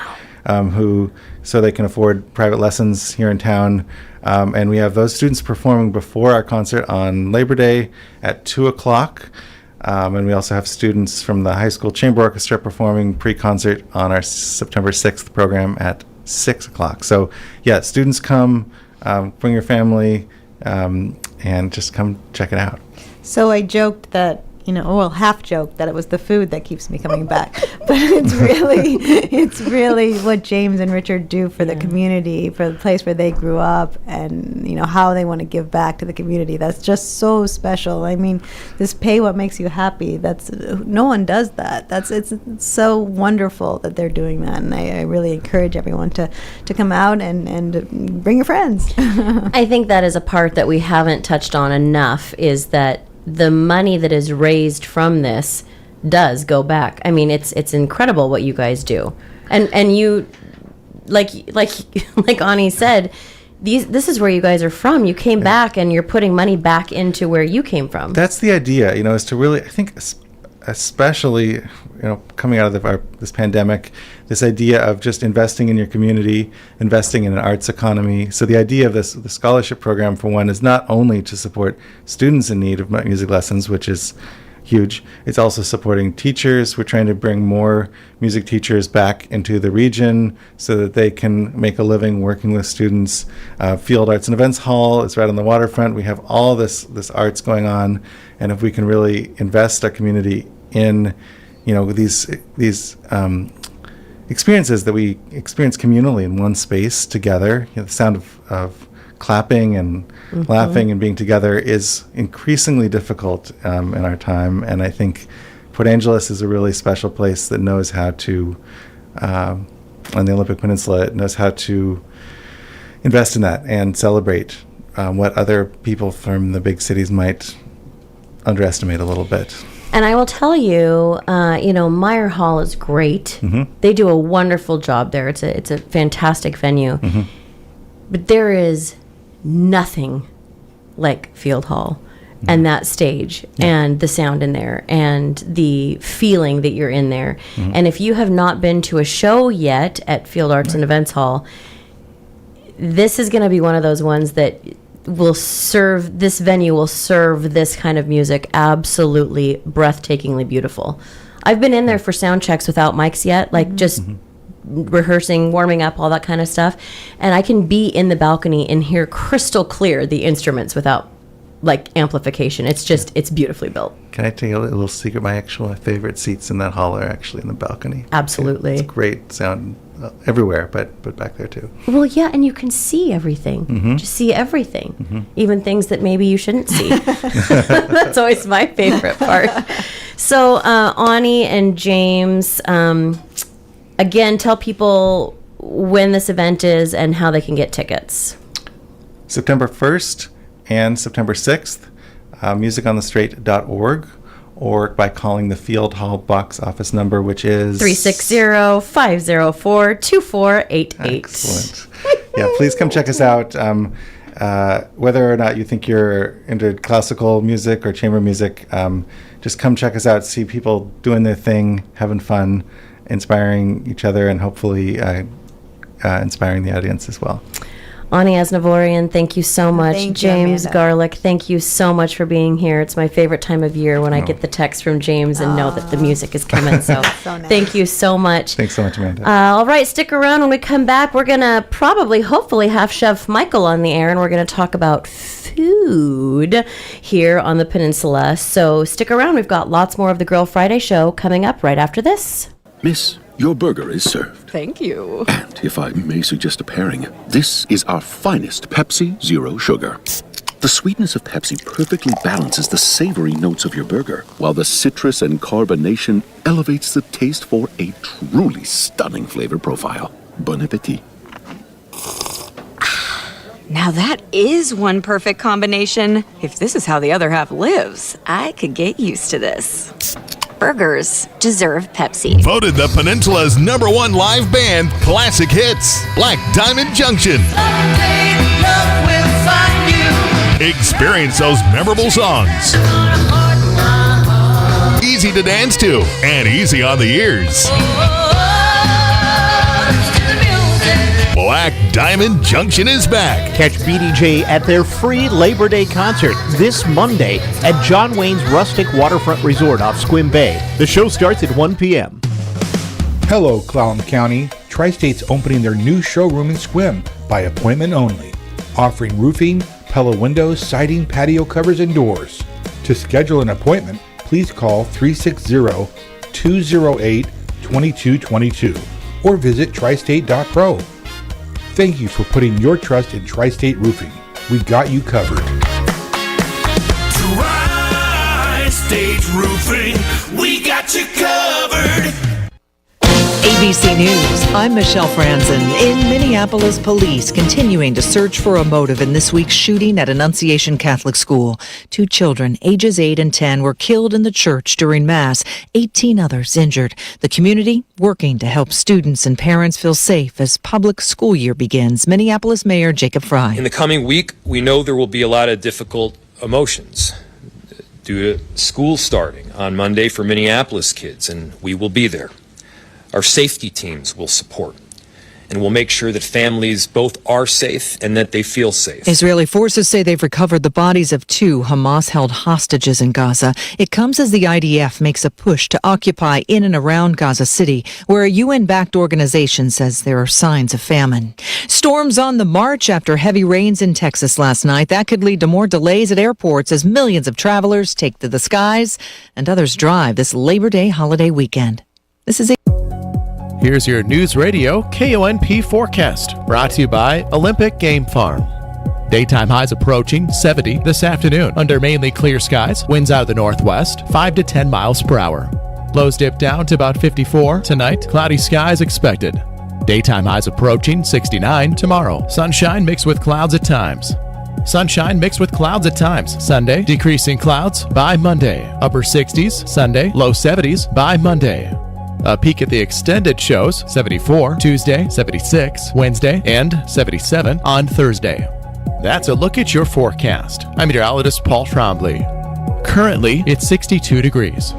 so they can afford private lessons here in town. And we have those students performing before our concert on Labor Day at 2 o'clock. And we also have students from the high school chamber orchestra performing pre-concert on our September 6th program at 6 o'clock. So, yeah, students come, bring your family, and just come check it out. So I joked that, half joked that it was the food that keeps me coming back. But it's really what James and Richard do for the community, for the place where they grew up, and, how they want to give back to the community. That's just so special. I mean, this pay what makes you happy. No one does that. It's so wonderful that they're doing that. And I really encourage everyone to come out and bring your friends. I think that is a part that we haven't touched on enough, is that the money that is raised from this does go back. I mean, it's incredible what you guys do, and you, like Ani said, this is where you guys are from. You came back, and you're putting money back into where you came from. That's the idea, is to really, I think, especially, coming out of this pandemic, this idea of just investing in your community, investing in an arts economy. So the idea of the scholarship program, for one, is not only to support students in need of music lessons, which is huge. It's also supporting teachers. We're trying to bring more music teachers back into the region so that they can make a living working with students. Field Arts and Events Hall is right on the waterfront. We have all this arts going on, and if we can really invest our community in, these experiences that we experience communally in one space together, the sound of clapping and laughing and being together is increasingly difficult in our time. And I think Port Angeles is a really special place that knows how to, on the Olympic Peninsula, it knows how to invest in that and celebrate what other people from the big cities might underestimate a little bit. And I will tell you, Meyer Hall is great. Mm-hmm. They do a wonderful job there. It's a fantastic venue. Mm-hmm. But there is nothing like Field Hall and that stage and the sound in there and the feeling that you're in there. And if you have not been to a show yet at Field Arts and Events Hall, this is going to be one of those ones that this venue will serve this kind of music absolutely breathtakingly beautiful. I've been in there for sound checks without mics yet, just rehearsing, warming up, all that kind of stuff. And I can be in the balcony and hear crystal clear the instruments without amplification. It's just, it's beautifully built. Can I tell you a little secret? My actual favorite seats in that hall are actually in the balcony. Absolutely. It's great sound everywhere, but back there too. Well, yeah, and you can see everything. Just see everything. Even things that maybe you shouldn't see. That's always my favorite part. So, Ani and James, again, tell people when this event is and how they can get tickets. September 1st and September 6th, musiconthestraight.org, or by calling the Field Hall box office number, which is 360-504-2488. Excellent. Yeah, please come check us out. Whether or not you think you're into classical music or chamber music, just come check us out, see people doing their thing, having fun, inspiring each other, and hopefully inspiring the audience as well. Ani Asnavorian, thank you so much. Thank you, James Amanda. Garlick, thank you so much for being here. It's my favorite time of year when I get the text from James and know that the music is coming. So, So nice. Thank you so much. Thanks so much, Amanda. All right, stick around. When we come back, we're going to hopefully have Chef Michael on the air, and we're going to talk about food here on the peninsula. So stick around. We've got lots more of the Grill Friday show coming up right after this. Miss, your burger is served. Thank you. And if I may suggest a pairing, this is our finest Pepsi Zero Sugar. The sweetness of Pepsi perfectly balances the savory notes of your burger, while the citrus and carbonation elevates the taste for a truly stunning flavor profile. Bon appetit. Now that is one perfect combination. If this is how the other half lives, I could get used to this. burgers deserve Pepsi. Voted the Peninsula's #1 live band, Classic Hits, Black Diamond Junction. Experience those memorable songs. Easy to dance to and easy on the ears. Black Diamond Junction is back. Catch BDJ at their free Labor Day concert this Monday at John Wayne's Rustic Waterfront Resort off Squim Bay. The show starts at 1 p.m. Hello, Clallam County. Tri-State's opening their new showroom in Squim by appointment only, offering roofing, Pella windows, siding, patio covers, and doors. To schedule an appointment, please call 360-208-2222 or visit tristate.pro. Thank you for putting your trust in Tri-State Roofing. We got you covered. Tri-State Roofing, we got you covered. ABC News, I'm Michelle Franzen. In Minneapolis, police continuing to search for a motive in this week's shooting at Annunciation Catholic School. 2 children, ages 8 and 10, were killed in the church during Mass. 18 others injured. The community working to help students and parents feel safe as public school year begins. Minneapolis Mayor Jacob Fry. In the coming week, we know there will be a lot of difficult emotions due to school starting on Monday for Minneapolis kids, and we will be there. Our safety teams will support, and we'll make sure that families both are safe and that they feel safe. Israeli forces say they've recovered the bodies of 2 Hamas-held hostages in Gaza. It comes as the IDF makes a push to occupy in and around Gaza City, where a UN-backed organization says there are signs of famine. Storms on the march after heavy rains in Texas last night. That could lead to more delays at airports as millions of travelers take to the skies and others drive this Labor Day holiday weekend. This is Here's your News Radio KONP forecast, brought to you by Olympic Game Farm. Daytime highs approaching 70 this afternoon under mainly clear skies, winds out of the northwest, 5 to 10 miles per hour. Lows dip down to about 54 tonight, cloudy skies expected. Daytime highs approaching 69 tomorrow, sunshine mixed with clouds at times. Sunshine mixed with clouds at times. Sunday, decreasing clouds by Monday. Upper 60s Sunday, low 70s by Monday. A peek at the extended shows, 74 Tuesday, 76 Wednesday, and 77 on Thursday. That's a look at your forecast. I'm meteorologist Paul Trombley. Currently, it's 62 degrees.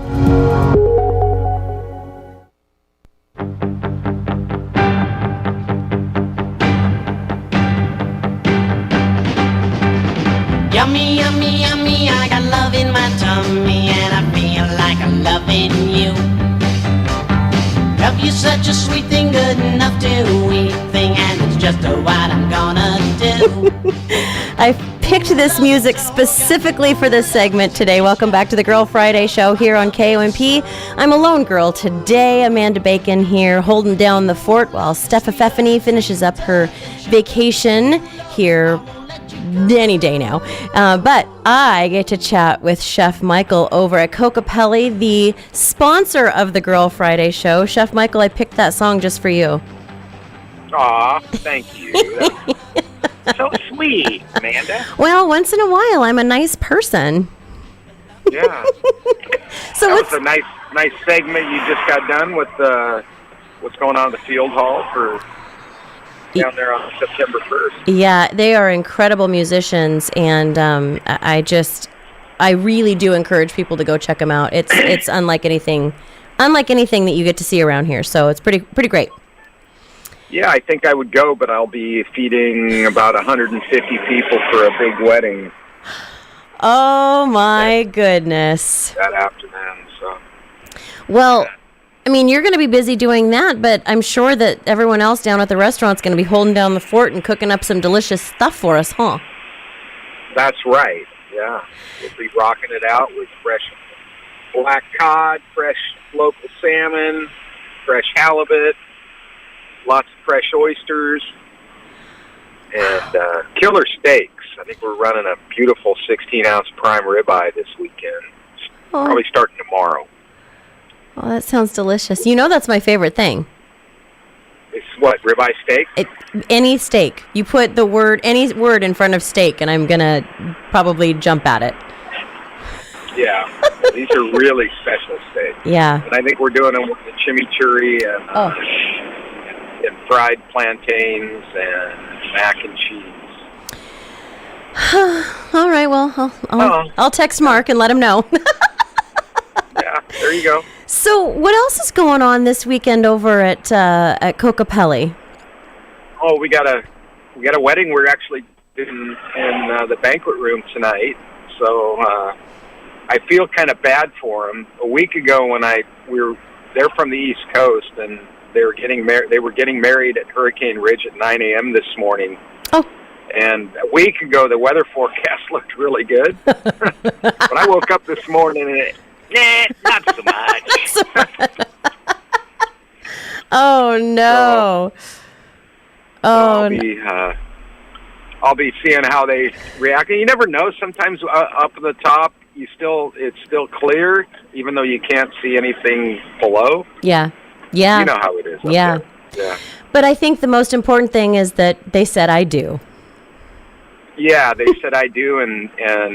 Yummy, yummy, yummy, I got love in my tummy and I feel like I'm loving you. Love you such a sweet thing, good enough to eat thing, and it's just what I'm gonna do. I picked this music specifically for this segment today. Welcome back to the Girl Friday show here on KONP. I'm a lone girl today. Amanda Bacon here holding down the fort while Steph Feffany finishes up her vacation here any day now. But I get to chat with Chef Michael over at Kokopelli, the sponsor of the Girl Friday show. Chef Michael, I picked that song just for you. Aw, thank you. So sweet, Amanda. Well, once in a while, I'm a nice person. Yeah. So that was a nice segment you just got done with what's going on at the field hall for down there on September 1st. Yeah, they are incredible musicians, and I really do encourage people to go check them out. It's unlike anything that you get to see around here. So it's pretty great. Yeah, I think I would go, but I'll be feeding about 150 people for a big wedding. Oh my goodness! That afternoon, so. Well. I mean, you're going to be busy doing that, but I'm sure that everyone else down at the restaurant's going to be holding down the fort and cooking up some delicious stuff for us, huh? That's right, yeah. We'll be rocking it out with fresh black cod, fresh local salmon, fresh halibut, lots of fresh oysters, and killer steaks. I think we're running a beautiful 16-ounce prime ribeye this weekend. Probably starting tomorrow. Oh, that sounds delicious. You know that's my favorite thing. It's what, ribeye steak? Any steak. You put any word in front of steak, and I'm going to probably jump at it. Yeah, these are really special steaks. Yeah. And I think we're doing them with the chimichurri and fried plantains and mac and cheese. All right, well, I'll text Mark and let him know. Yeah, there you go. So, what else is going on this weekend over at Kokopelli? Oh, we got a wedding. We're actually in the banquet room tonight. So I feel kind of bad for them. A week ago, when they're from the East Coast, and they were getting married at Hurricane Ridge at 9 a.m. this morning. Oh. And a week ago, the weather forecast looked really good. When I woke up this morning, not so much. Oh no! I'll be seeing how they react. And you never know. Sometimes up at the top, it's still clear, even though you can't see anything below. Yeah. You know how it is. Up there. Yeah. But I think the most important thing is that they said "I do." Yeah, they said "I do," and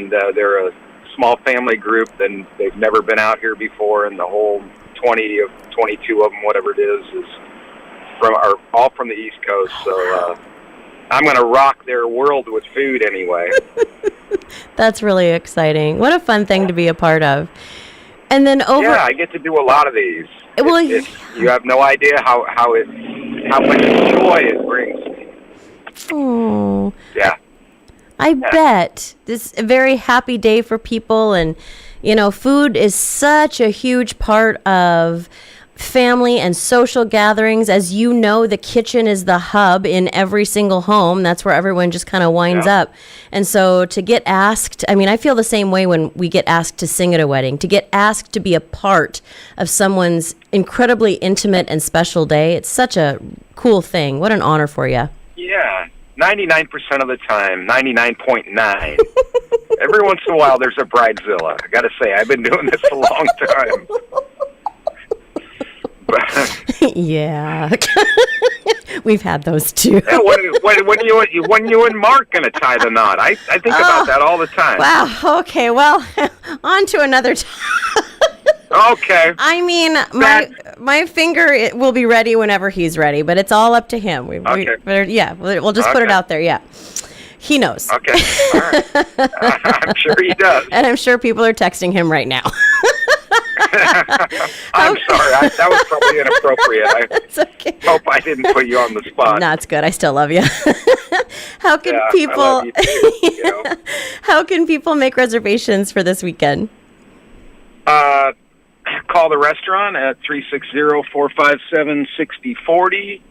they're a small family group, and they've never been out here before, and the whole 22 of them, whatever it is all from the East Coast. So I'm going to rock their world with food anyway. That's really exciting. What a fun thing to be a part of. And then yeah, I get to do a lot of these. Well, you have no idea how much joy it brings me. Oh. Yeah. I bet this is a very happy day for people, and food is such a huge part of family and social gatherings. As you know, the kitchen is the hub in every single home. That's where everyone just kind of winds up. And so to get asked, I feel the same way when we get asked to sing at a wedding, to get asked to be a part of someone's incredibly intimate and special day. It's such a cool thing. What an honor for you. Yeah. 99% of the time, 99.9. Every once in a while, there's a bridezilla. I got to say, I've been doing this a long time. Yeah. We've had those too. Yeah, when you and Mark going to tie the knot? I think about that all the time. Wow. Okay. Well, on to another time. Okay. My finger will be ready whenever he's ready, but it's all up to him. We'll just put it out there. Yeah. He knows. Okay. All right. I'm sure he does. And I'm sure people are texting him right now. I'm sorry. That was probably inappropriate. It's okay. Hope I didn't put you on the spot. No, it's good. I still love you. How can people? I love you too, How can people make reservations for this weekend? Call the restaurant at 360-457-6040,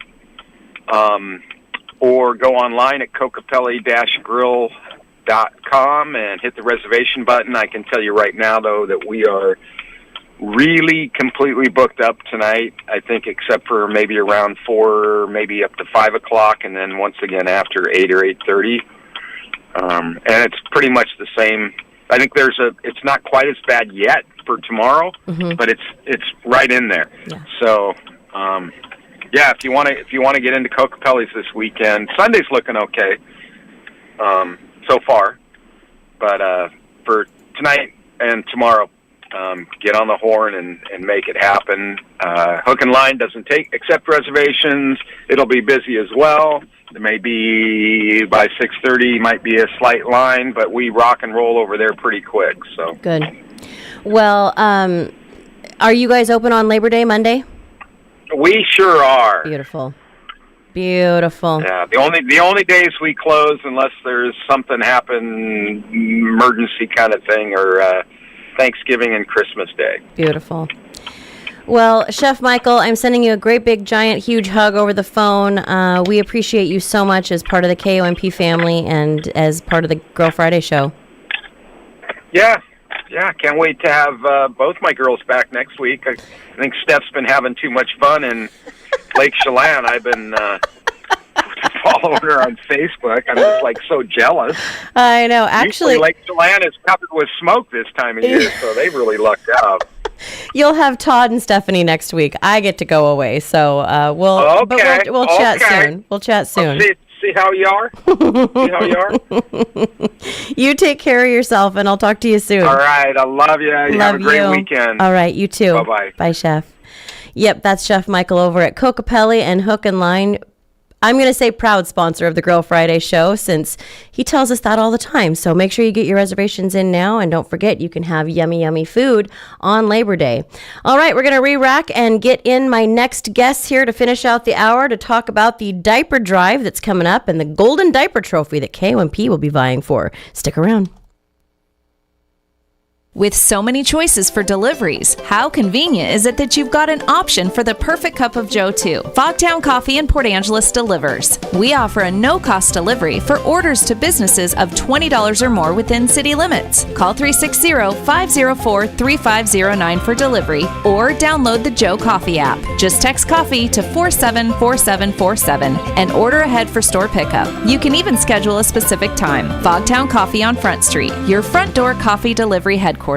or go online at kokopelli-grill.com and hit the reservation button. I can tell you right now, though, that we are really completely booked up tonight, I think, except for maybe around 4, maybe up to 5 o'clock, and then once again after 8 or 8:30. And it's pretty much the same. I think it's not quite as bad yet for tomorrow, but it's right in there. Yeah. So, if you want to get into Kokopelli's this weekend, Sunday's looking okay so far, but for tonight and tomorrow, get on the horn and make it happen. Hook and Line doesn't accept reservations. It'll be busy as well. There may be, by 6:30, might be a slight line, but we rock and roll over there pretty quick. So good. Well, are you guys open on Labor Day, Monday? We sure are. Beautiful. Beautiful. Yeah, the only days we close unless there's something happen, emergency kind of thing, or Thanksgiving and Christmas Day. Beautiful. Well, Chef Michael, I'm sending you a great big giant huge hug over the phone. We appreciate you so much as part of the KONP family and as part of the Girl Friday show. Yeah, can't wait to have both my girls back next week. I think Steph's been having too much fun in Lake Chelan. I've been following her on Facebook. I'm just so jealous. I know. Actually, usually Lake Chelan is covered with smoke this time of year, so they really lucked out. You'll have Todd and Stephanie next week. I get to go away, so we'll chat soon. We'll chat soon. See how you are? See how you are? You take care of yourself, and I'll talk to you soon. All right. I love you. You have a great weekend. All right. You too. Bye-bye. Bye, Chef. Yep, that's Chef Michael over at Cocapelli and Hook and Line. I'm going to say proud sponsor of the Grill Friday show, since he tells us that all the time. So make sure you get your reservations in now, and don't forget you can have yummy, yummy food on Labor Day. All right, we're going to re-rack and get in my next guest here to finish out the hour to talk about the diaper drive that's coming up and the golden diaper trophy that KONP will be vying for. Stick around. With so many choices for deliveries, how convenient is it that you've got an option for the perfect cup of joe too? Fogtown Coffee in Port Angeles delivers. We offer a no-cost delivery for orders to businesses of $20 or more within city limits. Call 360-504-3509 for delivery or download the Joe Coffee app. Just text coffee to 474747 and order ahead for store pickup. You can even schedule a specific time. Fogtown Coffee on Front Street, your front door coffee delivery headquarters.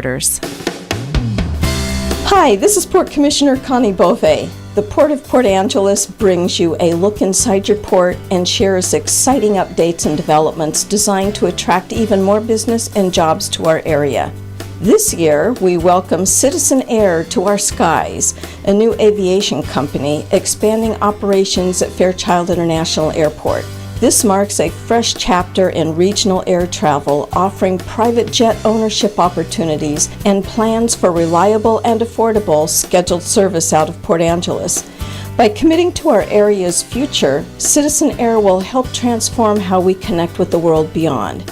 Hi, this is Port Commissioner Connie Beauvais. The Port of Port Angeles brings you a look inside your port and shares exciting updates and developments designed to attract even more business and jobs to our area. This year, we welcome Citizen Air to our skies, a new aviation company expanding operations at Fairchild International Airport. This marks a fresh chapter in regional air travel, offering private jet ownership opportunities and plans for reliable and affordable scheduled service out of Port Angeles. By committing to our area's future, Citizen Air will help transform how we connect with the world beyond.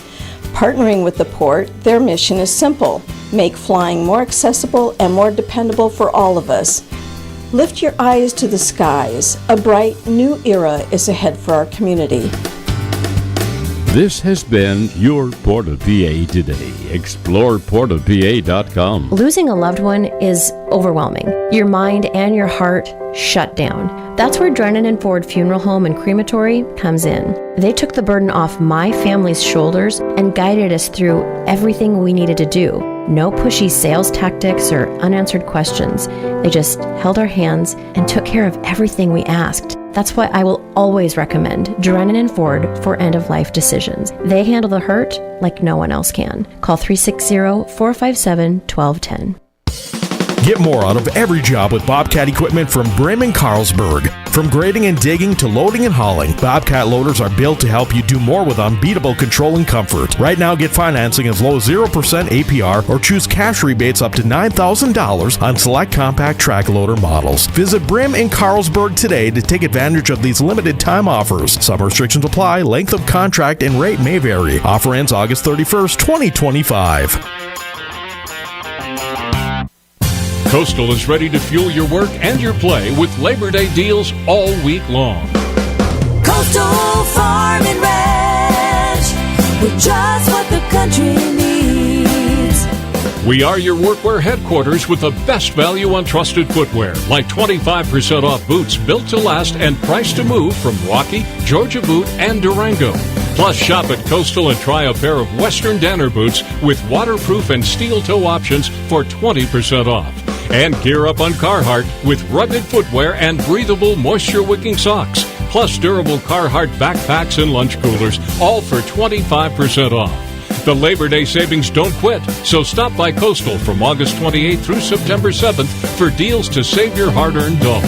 Partnering with the port, their mission is simple: make flying more accessible and more dependable for all of us. Lift your eyes to the skies. A bright new era is ahead for our community. This has been your Port of PA Today. Explore portofpa.com. Losing a loved one is overwhelming. Your mind and your heart shut down. That's where Drennan & Ford Funeral Home and Crematory comes in. They took the burden off my family's shoulders and guided us through everything we needed to do. No pushy sales tactics or unanswered questions. They just held our hands and took care of everything we asked. That's why I will always recommend Drennan & Ford for end-of-life decisions. They handle the hurt like no one else can. Call 360-457-1210. Get more out of every job with Bobcat equipment from Brim and Carlsberg. From grading and digging to loading and hauling, Bobcat loaders are built to help you do more with unbeatable control and comfort. Right now, get financing as low as 0% APR or choose cash rebates up to $9,000 on select compact track loader models. Visit Brim and Carlsberg today to take advantage of these limited time offers. Some restrictions apply, length of contract and rate may vary. Offer ends August 31st, 2025. Coastal is ready to fuel your work and your play with Labor Day deals all week long. Coastal Farm and Ranch, with just what the country needs. We are your workwear headquarters with the best value on trusted footwear, like 25% off boots built to last and priced to move from Rocky, Georgia Boot, and Durango. Plus, shop at Coastal and try a pair of Western Danner boots with waterproof and steel toe options for 20% off. And gear up on Carhartt with rugged footwear and breathable, moisture-wicking socks. Plus durable Carhartt backpacks and lunch coolers, all for 25% off. The Labor Day savings don't quit, so stop by Coastal from August 28th through September 7th for deals to save your hard-earned dollar.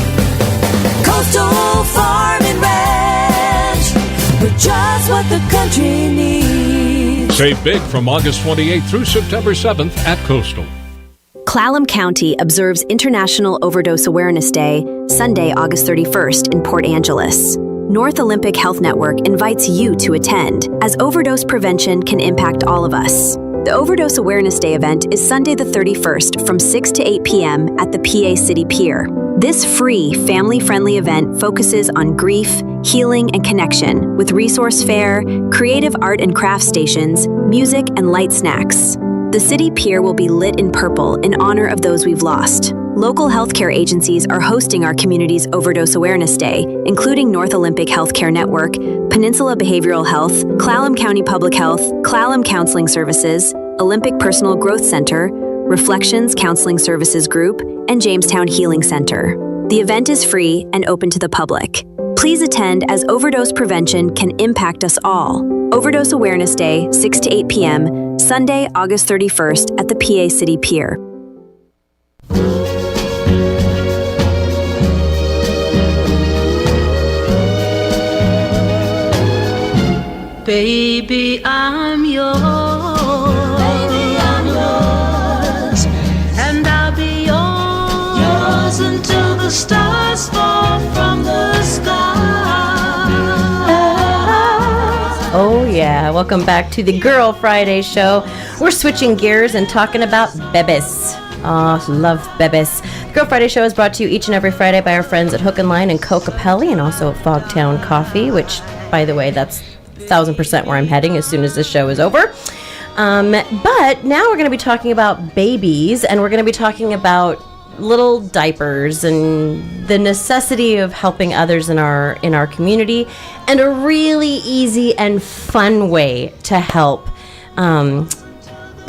Coastal Farm and Ranch, with just what the country needs. Save big from August 28th through September 7th at Coastal. Clallam County observes International Overdose Awareness Day, Sunday, August 31st in Port Angeles. North Olympic Health Network invites you to attend, as overdose prevention can impact all of us. The Overdose Awareness Day event is Sunday the 31st from 6 to 8 p.m. at the PA City Pier. This free, family-friendly event focuses on grief, healing, and connection with resource fair, creative art and craft stations, music, and light snacks. The City Pier will be lit in purple in honor of those we've lost. Local healthcare agencies are hosting our community's Overdose Awareness Day, including North Olympic Healthcare Network, Peninsula Behavioral Health, Clallam County Public Health, Clallam Counseling Services, Olympic Personal Growth Center, Reflections Counseling Services Group, and Jamestown Healing Center. The event is free and open to the public. Please attend as overdose prevention can impact us all. Overdose Awareness Day, 6 to 8 p.m., Sunday, August 31st at the PA City Pier. Baby, I'm yours. Baby, I'm yours. And I'll be yours until the stars fall from the sky. Oh yeah, welcome back to the Girl Friday show. We're switching gears and talking about bebes. Oh, love bebes. The Girl Friday show is brought to you each and every Friday by our friends at Hook and Line and Coca-Pelli, and also at Fogtown Coffee, which, by the way, that's 1,000% where I'm heading as soon as this show is over. But now we're going to be talking about babies, and we're going to be talking about little diapers and the necessity of helping others in our community, and a really easy and fun way to help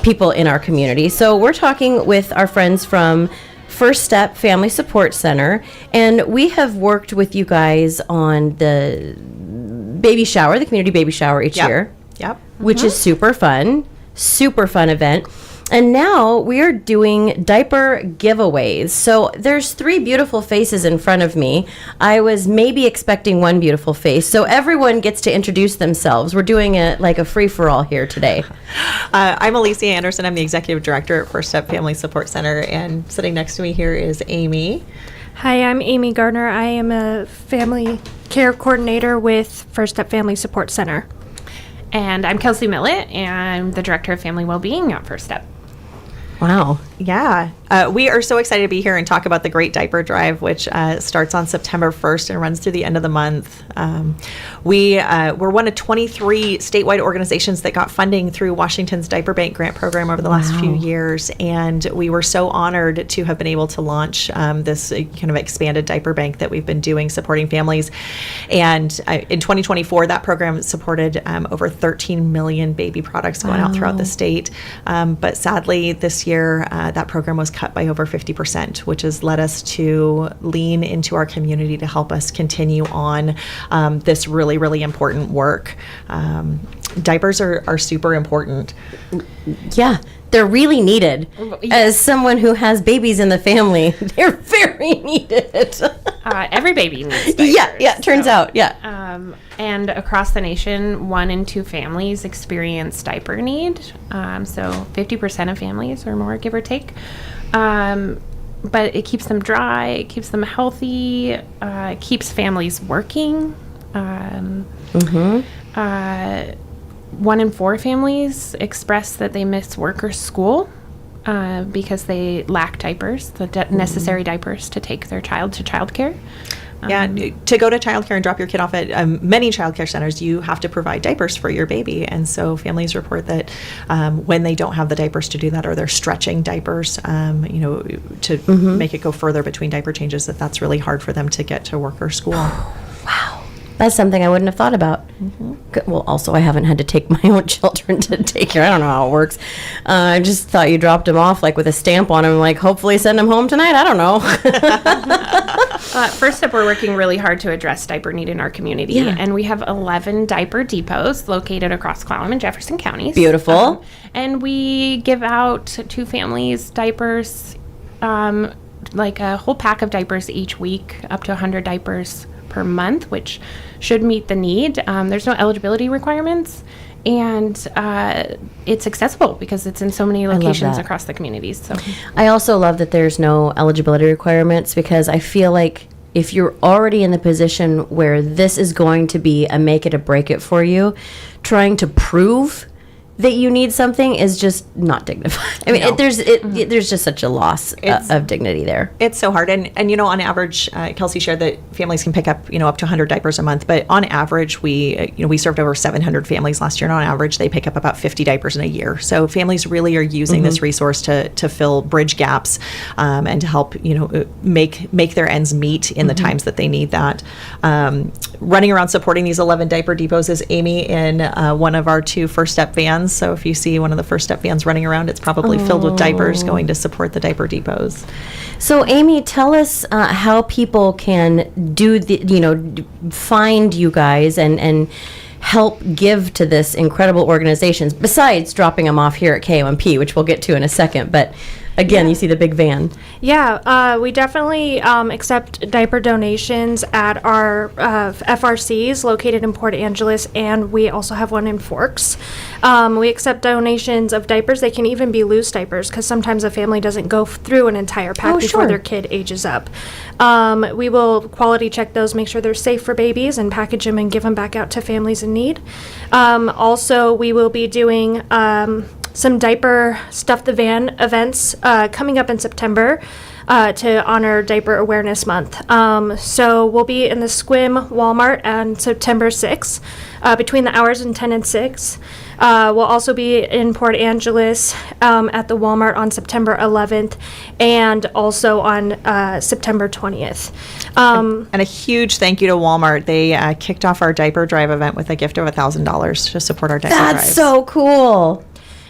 people in our community. So we're talking with our friends from First Step Family Support Center, and we have worked with you guys on the baby shower, the community baby shower each year. Yep. Which is super fun event. And now we are doing diaper giveaways. So there's 3 beautiful faces in front of me. I was maybe expecting 1 beautiful face. So everyone gets to introduce themselves. We're doing it like a free-for-all here today. I'm Alicia Anderson. I'm the Executive Director at First Step Family Support Center. And sitting next to me here is Amy. Hi, I'm Amy Gardner. I am a family care coordinator with First Step Family Support Center. And I'm Kelsey Millett, and I'm the Director of Family Wellbeing at First Step. Wow. Yeah. We are so excited to be here and talk about the Great Diaper Drive, which starts on September 1st and runs through the end of the month. We're one of 23 statewide organizations that got funding through Washington's Diaper Bank grant program over the last few years. And we were so honored to have been able to launch this kind of expanded diaper bank that we've been doing, supporting families. And in 2024, that program supported over 13 million baby products going out throughout the state. But sadly, this year, that program was cut by over 50%, which has led us to lean into our community to help us continue on this really, really important work. Diapers are super important. Yeah, they're really needed. As someone who has babies in the family, they're very needed. Every baby needs diapers. Yeah, turns out, yeah. And across the nation, 1 in 2 families experience diaper need. So 50% of families or more, give or take. But it keeps them dry, it keeps them healthy, it keeps families working. 1 in 4 families express that they miss work or school because they lack diapers, the necessary diapers to take their child to childcare. Yeah, to go to childcare and drop your kid off at many childcare centers, you have to provide diapers for your baby. And so families report that when they don't have the diapers to do that, or they're stretching diapers, to make it go further between diaper changes, that's really hard for them to get to work or school. Wow. That's something I wouldn't have thought about. Well, also, I haven't had to take my own children to daycare. I don't know how it works. I just thought you dropped them off like with a stamp on them, like hopefully send them home tonight. I don't know. First Step, we're working really hard to address diaper need in our community. Yeah. And we have 11 diaper depots located across Clallam and Jefferson counties. Beautiful. And we give out to families diapers, like a whole pack of diapers each week, up to 100 diapers per month, which should meet the need. There's no eligibility requirements, and it's accessible because it's in so many locations across the communities. So I also love that there's no eligibility requirements, because I feel like if you're already in the position where this is going to be a make it or break it for you, trying to prove that you need something is just not dignified. I mean, there's just such a loss of dignity there. It's so hard. And on average, Kelsey shared that families can pick up, up to 100 diapers a month. But on average, we served over 700 families last year. And on average, they pick up about 50 diapers in a year. So families really are using this resource to fill bridge gaps and to help, make their ends meet in the times that they need that. Running around supporting these 11 diaper depots is Amy in one of our 2 First Step vans. vans. So if you see one of the First Step vans running around, it's probably filled with diapers going to support the diaper depots. So, Amy, tell us how people can find you guys and help give to this incredible organization, besides dropping them off here at KONP, which we'll get to in a second. But again, you see the big van. Yeah, we definitely accept diaper donations at our FRCs located in Port Angeles, and we also have one in Forks. We accept donations of diapers. They can even be loose diapers, because sometimes a family doesn't go through an entire pack before their kid ages up. We will quality check those, make sure they're safe for babies, and package them and give them back out to families in need. Also, we will be doing some diaper Stuff the Van events coming up in September to honor Diaper Awareness Month. So we'll be in the Squim Walmart on September 6th between the hours of 10 and 6. We'll also be in Port Angeles at the Walmart on September 11th and also on September 20th. And a huge thank you to Walmart. They kicked off our diaper drive event with a gift of $1,000 to support our diaper drive. That's so cool.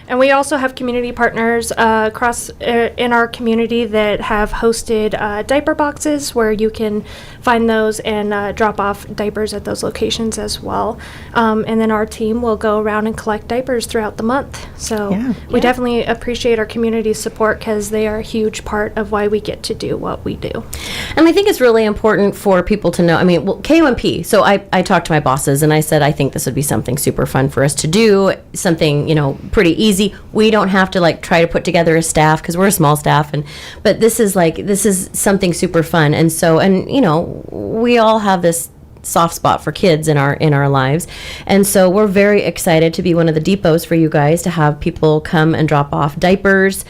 And we also have community partners across in our community that have hosted diaper boxes where you can find those and drop off diapers at those locations as well. And then our team will go around and collect diapers throughout the month. So we definitely appreciate our community support, because they are a huge part of why we get to do what we do. And I think it's really important for people to know. I mean, KONP. So I talked to my bosses and I said, I think this would be something super fun for us to do, something, pretty easy. We don't have to try to put together a staff, because we're a small staff, but this is something super fun. And so, we all have this soft spot for kids in our lives, and so we're very excited to be one of the depots for you guys to have people come and drop off diapers.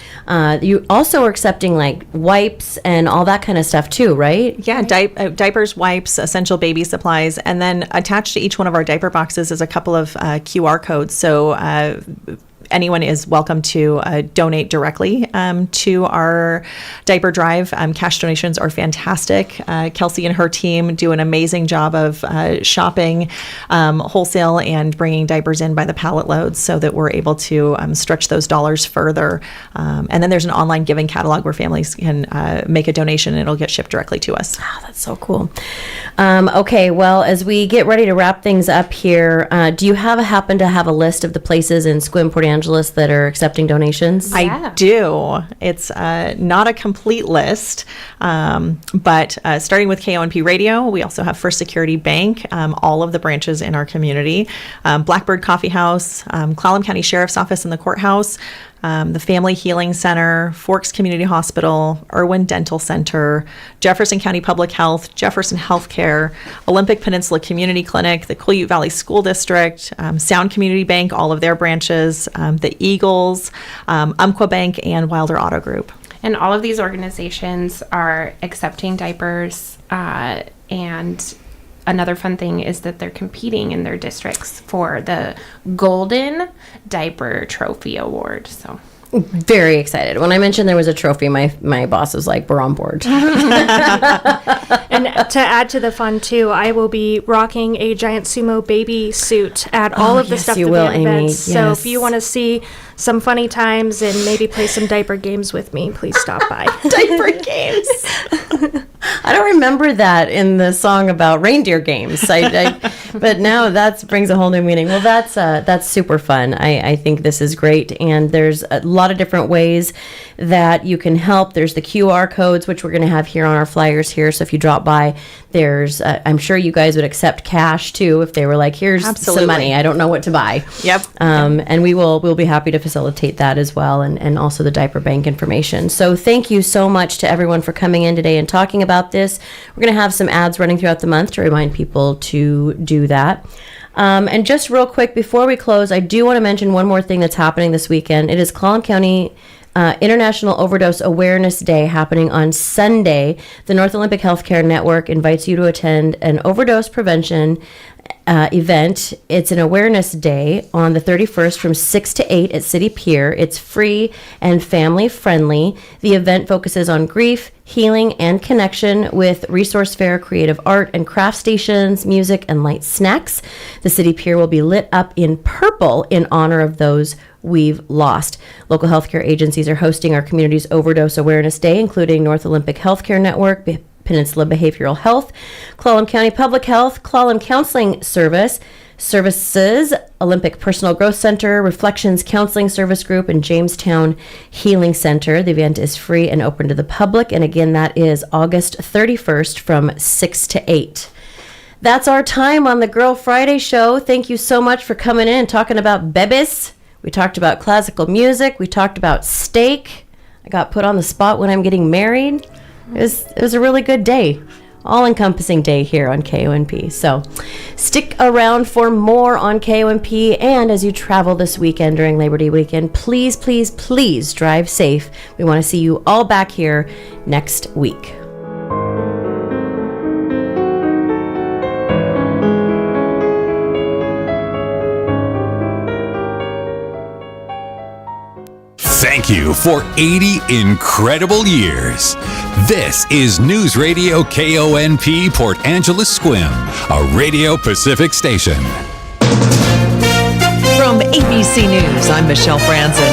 You also are accepting wipes and all that kind of stuff too, right? Yeah, diapers, wipes, essential baby supplies, and then attached to each one of our diaper boxes is a couple of QR codes. So anyone is welcome to donate directly to our diaper drive. Cash donations are fantastic. Kelsey and her team do an amazing job of shopping wholesale and bringing diapers in by the pallet loads, so that we're able to stretch those dollars further. And then there's an online giving catalog where families can make a donation and it'll get shipped directly to us. Oh, that's so cool. Okay, well, as we get ready to wrap things up here, do you happen to have a list of the places in Squim, Port Angeles that are accepting donations? I do. It's not a complete list, but starting with KONP Radio, we also have First Security Bank, all of the branches in our community, Blackbird Coffee House, Clallam County Sheriff's Office and the courthouse, the Family Healing Center, Forks Community Hospital, Irwin Dental Center, Jefferson County Public Health, Jefferson Healthcare, Olympic Peninsula Community Clinic, the Quileute Valley School District, Sound Community Bank, all of their branches, the Eagles, Umpqua Bank, and Wilder Auto Group. And all of these organizations are accepting diapers, and another fun thing is that they're competing in their districts for the Golden Diaper Trophy Award. So very excited. When I mentioned there was a trophy, my boss was like, we're on board. And to add to the fun too, I will be rocking a giant sumo baby suit at all of the Stuff the Van events. Yes. So if you want to see some funny times and maybe play some diaper games with me, please stop by. Diaper games. I don't remember that in the song about reindeer games. But now that brings a whole new meaning. Well, that's super fun. I think this is great, and there's a lot of different ways that you can help. There's the QR codes, which we're going to have here on our flyers here. So if you drop by, there's I'm sure you guys would accept cash too if they were like, here's some money. I don't know what to buy. Yep. And we'll be happy to facilitate that as well, and also the diaper bank information. So thank you so much to everyone for coming in today and talking about this. We're going to have some ads running throughout the month to remind people to do that. And just real quick before we close, I do want to mention one more thing that's happening this weekend. It is Clallam County International Overdose Awareness Day happening on Sunday. The North Olympic Healthcare Network invites you to attend an overdose prevention event. It's an awareness day on the 31st from 6 to 8 at City Pier. It's free and family friendly. The event focuses on grief, healing, and connection with resource fair, creative art and craft stations, music, and light snacks. The City Pier will be lit up in purple in honor of those we've lost. Local healthcare agencies are hosting our community's Overdose Awareness Day, including North Olympic Healthcare Network, Peninsula Behavioral Health, Clallam County Public Health, Clallam Counseling Services, Olympic Personal Growth Center, Reflections Counseling Service Group, and Jamestown Healing Center. The event is free and open to the public, and again, that is August 31st from 6 to 8. That's our time on the Girl Friday show. Thank you so much for coming in and talking about bebés. We talked about classical music. We talked about steak. I got put on the spot when I'm getting married. It was a really good day, all-encompassing day here on KONP. So stick around for more on KONP, and as you travel this weekend during Labor Day weekend, please, please, please drive safe. We want to see you all back here next week. Thank you for 80 incredible years. This is News Radio KONP Port Angeles Squim, a Radio Pacific station. From ABC News, I'm Michelle Franzen.